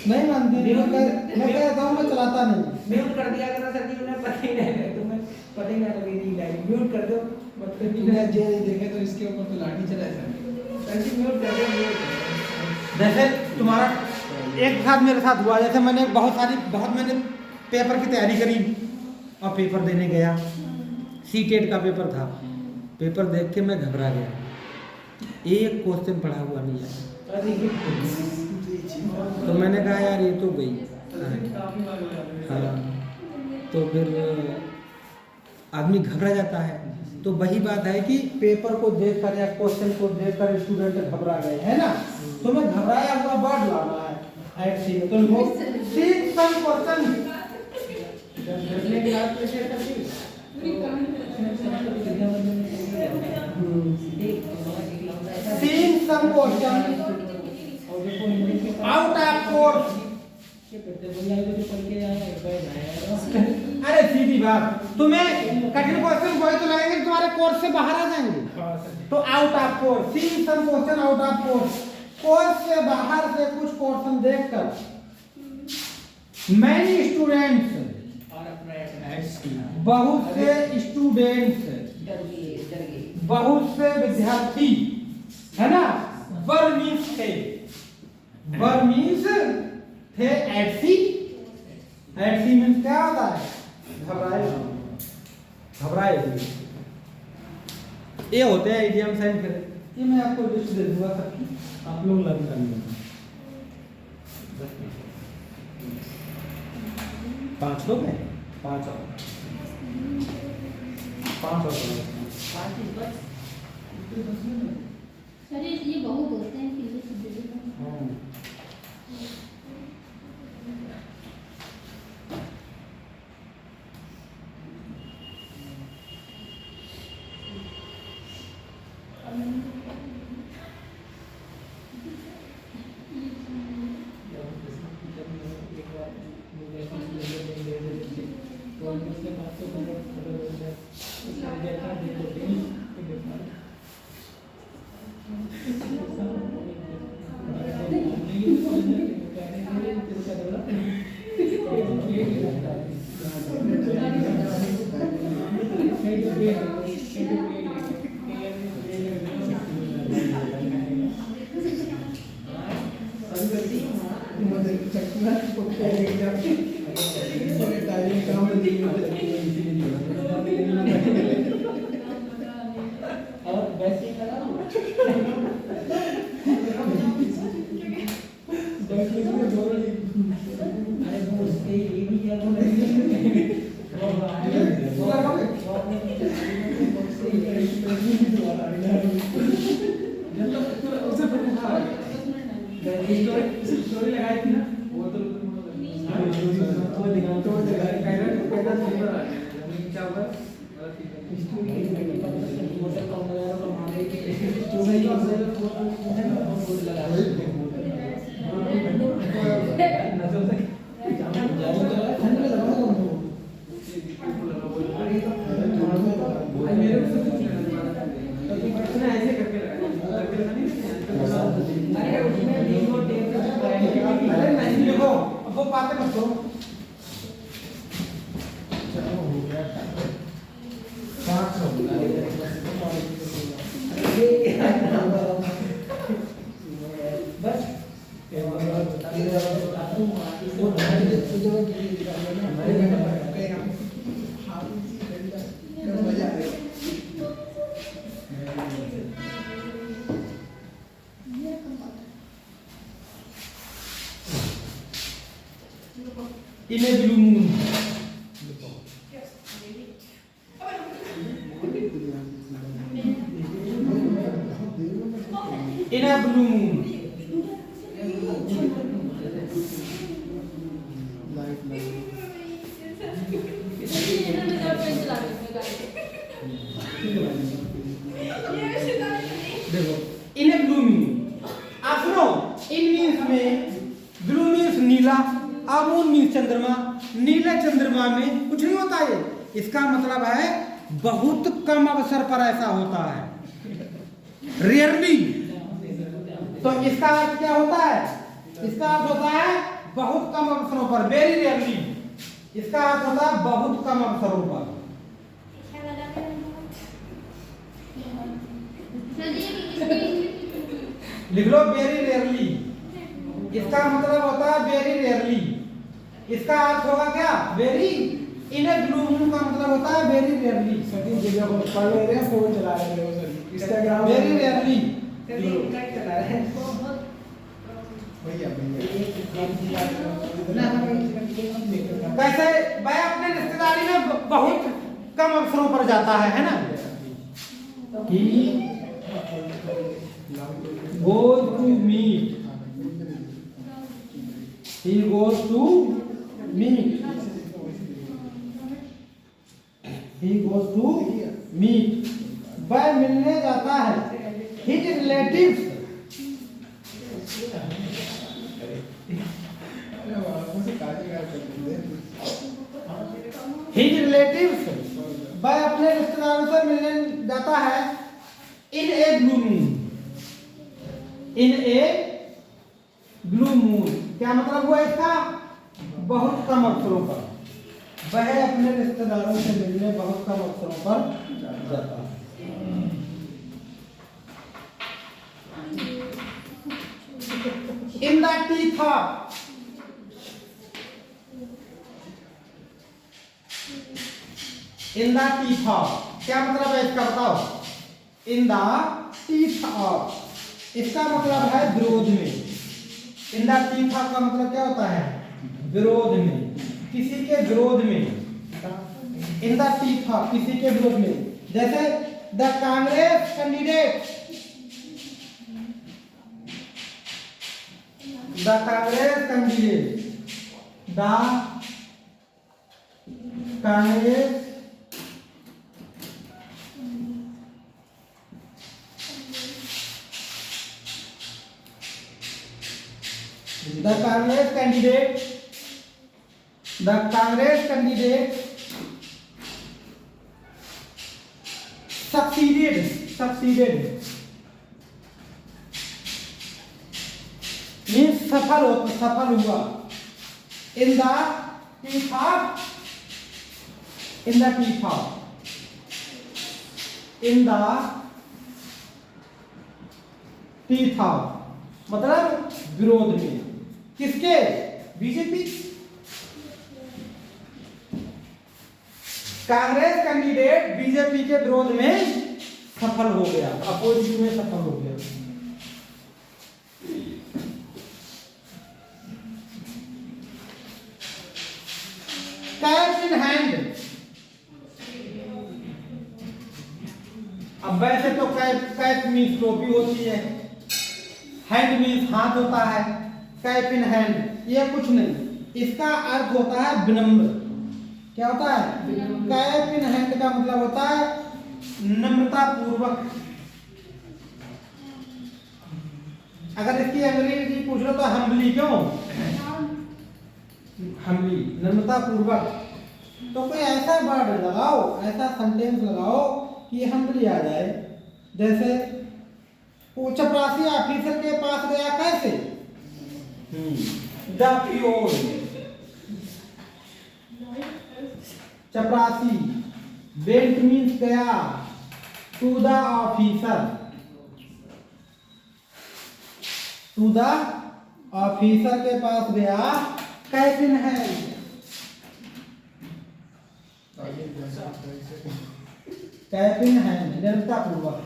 नहीं मानती, मैं कहता हूँ मैं चलाता नहीं। म्यूट कर दिया करो सर जी, उन्हें पता ही नहीं, तुम्हें पता ही ना लगे नहीं लाइव म्यूट कर दो, मतलब तुमने जो नहीं देखे तो इसके ऊपर तो लाठी चलाए सर जी म्यूट कर दो, म्यूट कर दो। जैसे तुम्हारा एक साथ मेरे साथ हुआ, जैसे मैंने मैंने पेपर की तैयारी करी और पेपर देने गया, सीटेट का पेपर था, पेपर देख के मैं घबरा गया, एक क्वेश्चन पढ़ा हुआ नहीं है, तो मैंने कहा यार ये तो गई। हाँ, तो फिर आदमी घबरा जाता है। तो वही बात है कि पेपर को देखकर या क्वेश्चन को देखकर स्टूडेंट घबरा गए, है ना? तो मैं घबराया हुआ वर्ड लाना है, ऐसे तो वो same some question same some question out of course. अरे सीधी बात, तुम्हें कठिन क्वेश्चन वही तो लगेंगे तुम्हारे कोर्स से बाहर आ जाएंगे, तो out of course, same some question out of course से बाहर से कुछ क्वेश्चन देखकर मैनी स्टूडेंट्स, बहुत से स्टूडेंट्स, बहुत से विद्यार्थी, है ना, बर्मीज थे एटसी मीन्स क्या होता है? घबराए हुए, ये होते हैं इडियम साइन फिर। ये मैं आपको लिस्ट दे दूंगा सबकी, आप लोग लर्न कर लेंगे। 5 लोग हैं, 5 और 5 और सर ये बहुत होते हैं कि ये सब दे देते हैं। और वैसे ही करा क्या हुआ? स्टोरी होटल का नजारा तो हमारे सही बात है। बोर्ड लगा है ठंड में लगा हुआ है। मेरे को सब कुछ उसने ऐसे करके अरे उसमें वीवो टेप अरे नहीं देखो, अब वो बातें मत करो। बस In a blue moon. In a blue moon. देखो, in a blue moon. आप सुनो, in means में blue means नीला, अमून मीन्स चंद्रमा। नीले चंद्रमा में कुछ नहीं होता है। इसका मतलब है बहुत कम अवसर पर ऐसा होता है, रेयरली। तो इसका अर्थ क्या होता है? इसका अर्थ होता है बहुत कम अवसरों पर, वेरी रेयरली। इसका अर्थ होता है बहुत कम अवसरों पर। लिख लो वेरी रेयरली। इसका मतलब होता है वेरी रेयरली। इसका अर्थ होगा क्या? वेरी। इन ए ब्लू मून का मतलब होता है वेरी रेयरली। सभी जगह पर पढ़ ले रहे हैं, फोन चला रहे हैं सर, इंस्टाग्राम वेरी रेयरली। चला रहे हैं भैया कैसे भाई अपने रिश्तेदारी में बहुत कम अवसरों पर जाता है ना? He goes to meet. He goes to meet. He goes to meet. वह मिलने जाता है। His relatives. His relatives. वह अपने रिश्तेदारों से मिलने जाता है in a blue moon. In a blue moon. क्या मतलब हुआ इसका? बहुत कम अवसरों पर। वह अपने रिश्तेदारों से मिलने बहुत कम अवसरों पर जाता है। In the teeth of. In the teeth of. क्या मतलब है इसका बताओ? In the teeth of. इसका मतलब है विरोध में। In the teeth of का मतलब क्या होता है? विरोध में, किसी के विरोध में। In the teeth of, किसी के विरोध में। जैसे the Congress candidate. The Congress candidate. The Congress The Congress candidate succeeded means सफल हुआ in the teeth of मतलब विरोध में। किसके? बीजेपी। कांग्रेस कैंडिडेट बीजेपी के विरोध में सफल हो गया, अपोजिशन में सफल हो गया। Cap in hand. अब वैसे तो कैप मीन्स टोपी होती है, हैंड मीन्स हाथ होता है। कैप इन हैंड ये कुछ नहीं, इसका अर्थ होता है विनम्र। क्या होता है? कैप इन हैंड का मतलब होता है नम्रता पूर्वक। अगर इसकी अंग्रेजी पूछ लो तो हम्बली, क्यों हम्बली, नम्रता पूर्वक। तो कोई ऐसा वर्ड लगाओ, ऐसा सेंटेंस लगाओ कि हम्बली आ जाए। जैसे वो चपरासी ऑफिसर के पास गया कैसे? The pure. चपरासी, वेंट मीन्स गया, to the officer, to the officer के पास गया कैसे है? कैपिन है निरंता पूर्वक।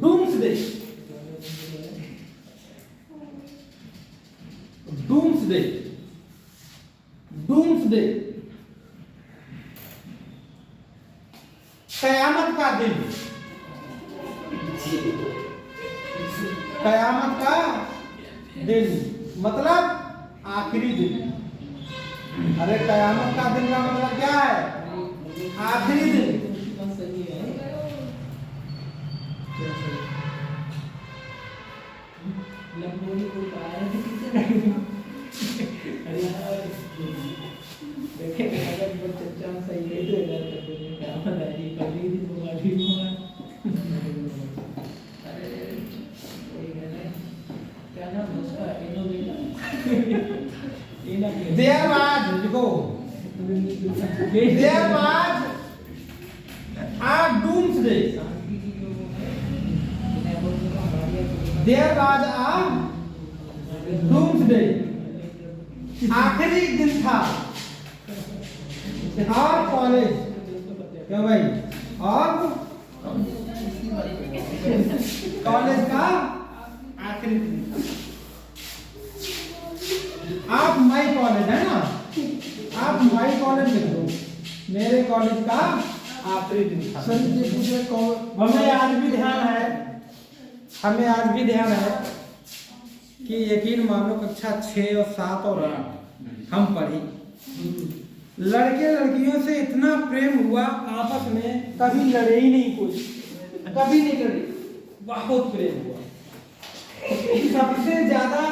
डूम्सडे, डूम्सडे, डूम्सडे, कयामत का दिन, कयामत का दिन मतलब आखिरी दिन। अरे कयामत का दिन का मतलब क्या है? आखिरी दिन। सही है। लंबोनी को पाया अरे यार देखे अगर वो चच्चा सही है तो इधर तक तो क्या पता है कभी भी तो अभी हुआ। अरे वही है ना, क्या नाम उसका There was, देखो, there was a doomsday. There was a doomsday. आखिरी दिन था। और कॉलेज, क्यों भाई? और कॉलेज का आखिरी दिन। आप माई कॉलेज है ना, आप माई कॉलेज लिख दो, मेरे कॉलेज का आखिरी दिन था। सर ये पूछे कौन? हमें आज भी ध्यान है, हमें आज भी ध्यान है कि यकीन मानो कक्षा 6 और 7 और 8 हम पढ़ी। लड़के लड़कियों से इतना प्रेम हुआ आपस में, कभी लड़े ही नहीं, कोई कभी नहीं लड़े, बहुत प्रेम हुआ। सबसे ज्यादा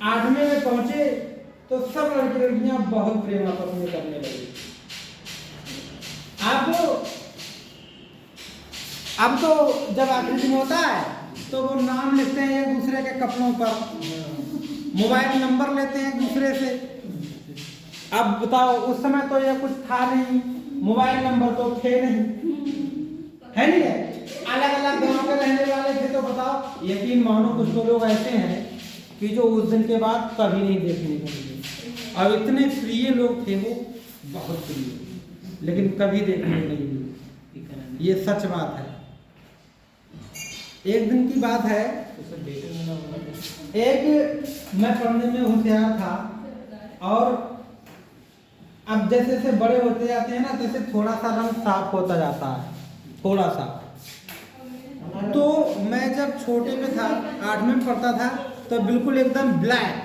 8वें में पहुंचे तो सब लड़के लड़कियां बहुत प्रेम आपस में करने लगे। अब तो जब आखिरी दिन होता है तो वो नाम लिखते हैं एक दूसरे के कपड़ों पर, मोबाइल नंबर लेते हैं एक दूसरे से। अब बताओ, उस समय तो ये कुछ था नहीं, मोबाइल नंबर तो थे नहीं, है नहीं है, अलग अलग गांव के रहने वाले थे। तो बताओ, यकीन मानो कुछ तो लोग ऐसे हैं कि जो उस दिन के बाद कभी नहीं देखने को मिले। और इतने प्रिय लोग थे वो, बहुत प्रिय, लेकिन कभी देखने को नहीं मिले। ये सच बात है। एक दिन की बात है, एक मैं पढ़ने में होशियार था, और अब जैसे जैसे बड़े होते जाते हैं ना, तैसे थोड़ा सा रंग साफ होता जाता है, थोड़ा सा। तो मैं जब छोटे में था, 8वें में पढ़ता था, तो बिल्कुल एकदम ब्लैक,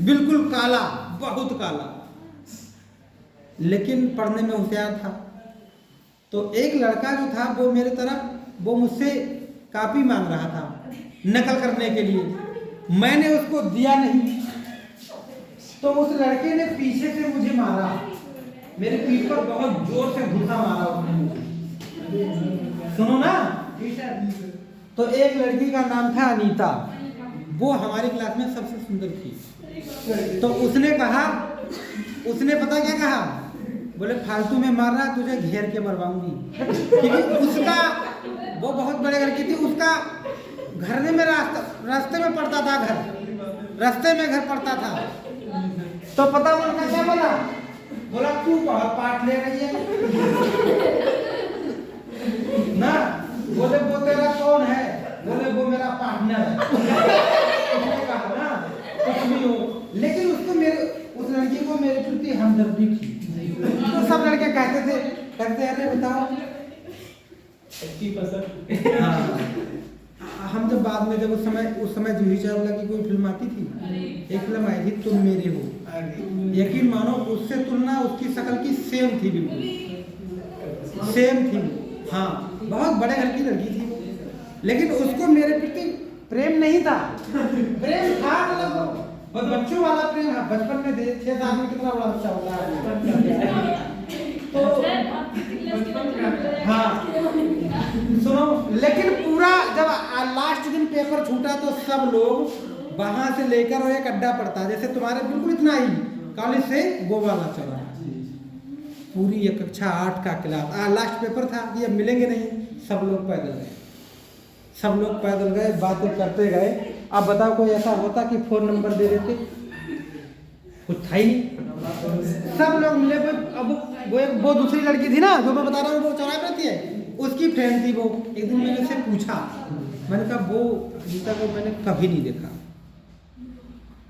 बिल्कुल काला, बहुत काला, लेकिन पढ़ने में होशियार था। तो एक लड़का जो था वो मेरे तरफ, वो मुझसे कॉपी मांग रहा था नकल करने के लिए। मैंने उसको दिया नहीं, तो उस लड़के ने पीछे से मुझे मारा, मेरे पीठ पर बहुत जोर से घुसा मारा उसने मुझे। सुनो ना, तो एक लड़की का नाम था अनीता, वो हमारी क्लास में सबसे सुंदर थी। तो उसने कहा, उसने पता क्या कहा, बोले फालतू में मार रहा, तुझे घेर के मरवाऊंगी। क्योंकि उसका, वो बहुत बड़े घर की थी, उसका घर में रास्ते में पड़ता था, रास्ते में घर पड़ता था। तो पता उनका क्या बोला, बोला तू पाठ ले रही है ना, बोले वो तेरा कौन है, बोले वो मेरा पार्टनर है। उसने कहा ना कुछ भी हो, लेकिन उसको मेरे, उस लड़की को मेरे प्रति हमदर्दी थी। तो सब लड़के कहते अरे बताओ, अच्छी पसंद। हम जब बाद में जब उस समय जूही चावला की कोई फिल्म आती थी, एक फिल्म आई थी तुम मेरे हो, यकीन मानो उससे तुलना उसकी शक्ल की सेम थी, बिल्कुल सेम थी। हाँ, बहुत बड़े घर की लड़की थी वो, लेकिन उसको मेरे प्रति प्रेम नहीं था। प्रेम था मतलब बच्चों वाला प्रेम। हाँ, बचपन में 6 साल में कितना बड़ा बच्चा होता है। तो हाँ सुनो, लेकिन पूरा जब लास्ट दिन पेपर छूटा तो सब लोग वहां से लेकर, और एक अड्डा पड़ता जैसे तुम्हारे बिल्कुल इतना ही कॉलेज से गोवाला चला, पूरी एक कक्षा 8 का क्लास, लास्ट पेपर था कि अब मिलेंगे नहीं, सब लोग पैदल गए, सब लोग पैदल गए, बातें करते गए। अब बताओ कोई ऐसा होता कि फोन नंबर दे देते, कुछ था ही नहीं। सब लोग मिले। वो दूसरी लड़की थी ना जो मैं बता रहा हूँ, वो चौराहे रहती है, उसकी फ्रेंड थी वो। एक दिन मैंने उससे पूछा, मैंने कहा वो गीता को मैंने कभी नहीं देखा,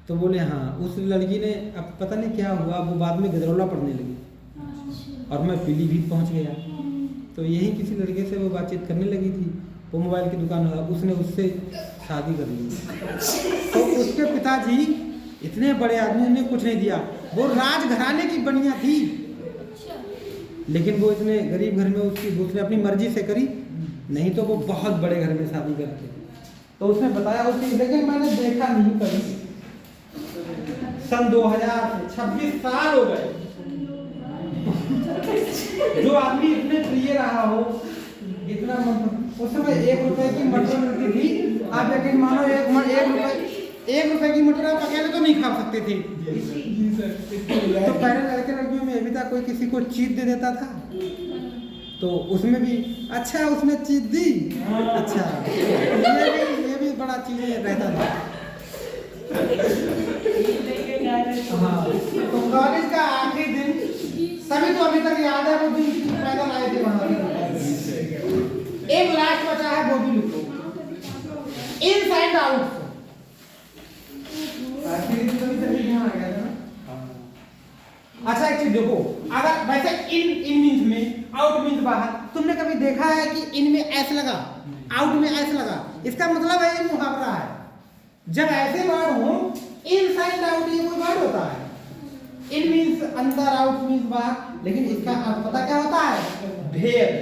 तो बोले हाँ। उस लड़की ने, अब पता नहीं क्या हुआ, वो बाद में गजरौला पढ़ने लगी और मैं पीलीभीत पहुंच गया। तो यही किसी लड़के से वो बातचीत करने लगी थी, वो मोबाइल की दुकान वाला, उसने उससे शादी कर ली। तो उसके पिताजी इतने बड़े आदमी, उन्हें कुछ नहीं दिया, वो राजघराने की बनिया थी, लेकिन वो इतने गरीब घर में उसने अपनी मर्जी से करी, नहीं तो वो बहुत बड़े घर में शादी करते। तो उसने बताया उसकी, लेकिन मैंने देखा नहीं कभी। सन 2000 से 26 साल हो गए। जो आदमी इतने प्रिय रहा हो, इतना उस समय 1 रुपए की मटर मिलती थी। आप यकीन मानो, 1 रुपए की मटर आप अकेले तो नहीं खा सकते थे। तो पहले लड़के लड़कियों में ये भी था, कोई किसी को चीट दे देता था, तो उसमें भी अच्छा उसने चीट दी, अच्छा ये भी बड़ा चीज रहता था। हाँ, तो कॉलेज का आखिरी दिन, सभी तो अभी तक याद है वो दिन पैदल आए थे वहां। एक लास्ट बचा है, वो भी लिखो, इनसाइड आउट। आखिरी दिन तो भी यहाँ आ गया था ना। अच्छा एक चीज देखो, अगर वैसे इन मीन्स में, आउट मीन्स बाहर, तुमने कभी देखा है कि इन में ऐसे लगा, आउट में ऐसे लगा, इसका मतलब है ये मुहावरा है। जब ऐसे वर्ड हो, इनसाइड आउट, ये कोई वर्ड होता है। इन मीन्स अंदर, आउट मीन्स बाहर, लेकिन इसका अर्थ पता क्या होता है? भेद।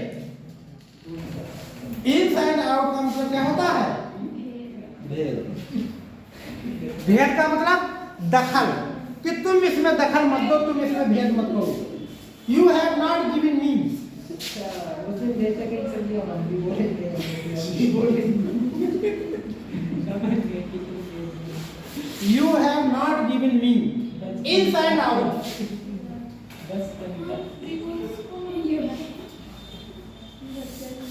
इनसाइड आउट का मतलब क्या होता है? भेद। भेद का मतलब दखल, कि तुम इसमें दखल मत दो, तुम इसमें भेद मत करो। You have not given me. उसमें भेद का कहीं सब्जी और हम भी बोलेंगे। You have not given me inside out.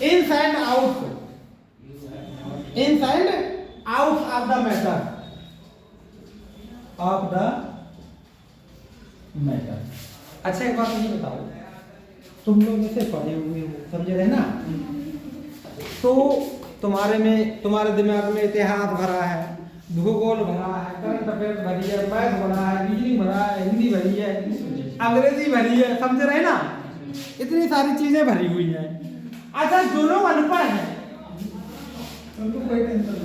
Inside out. Inside out of the matter. Of the matter. अच्छा एक बात मुझे बताओ, तुम लोग इसे पढ़े हुए हो, समझे रहे ना? तो तुम्हारे दिमाग में इतिहास भरा है, भूगोल भरा है, करंट अफेयर भरी है, मैथ भरा है, रीजनिंग भरा है, हिंदी भरी है, अंग्रेजी भरी है, समझ रहे ना? इतनी सारी चीजें भरी हुई हैं। अच्छा, जो लोग अनपढ़ हैं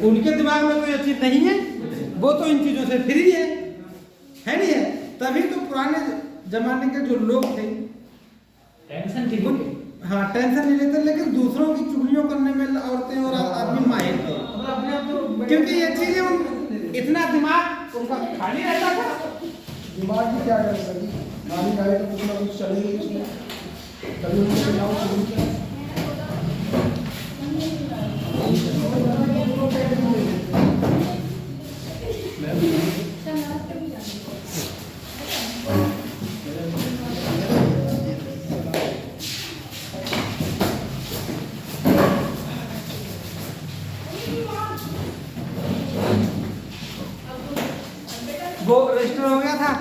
उनके दिमाग में तो ये चीज नहीं है, वो तो इन चीजों से फ्री है नहीं है? तभी तो पुराने जमाने के जो लोग थे टेंशन की, हाँ टेंशन नहीं लेते, लेकिन दूसरों की चुगलियों करने में औरतें और आदमी माहिर थे, क्योंकि ये चीजें इतना दिमाग उनका खाली रहता था। दिमाग की क्या कर सकती, खाली खाली तो कुछ ना कुछ चलेगी इसमें, कभी उनको चलाओ शुरू। वो रजिस्टर हो गया था।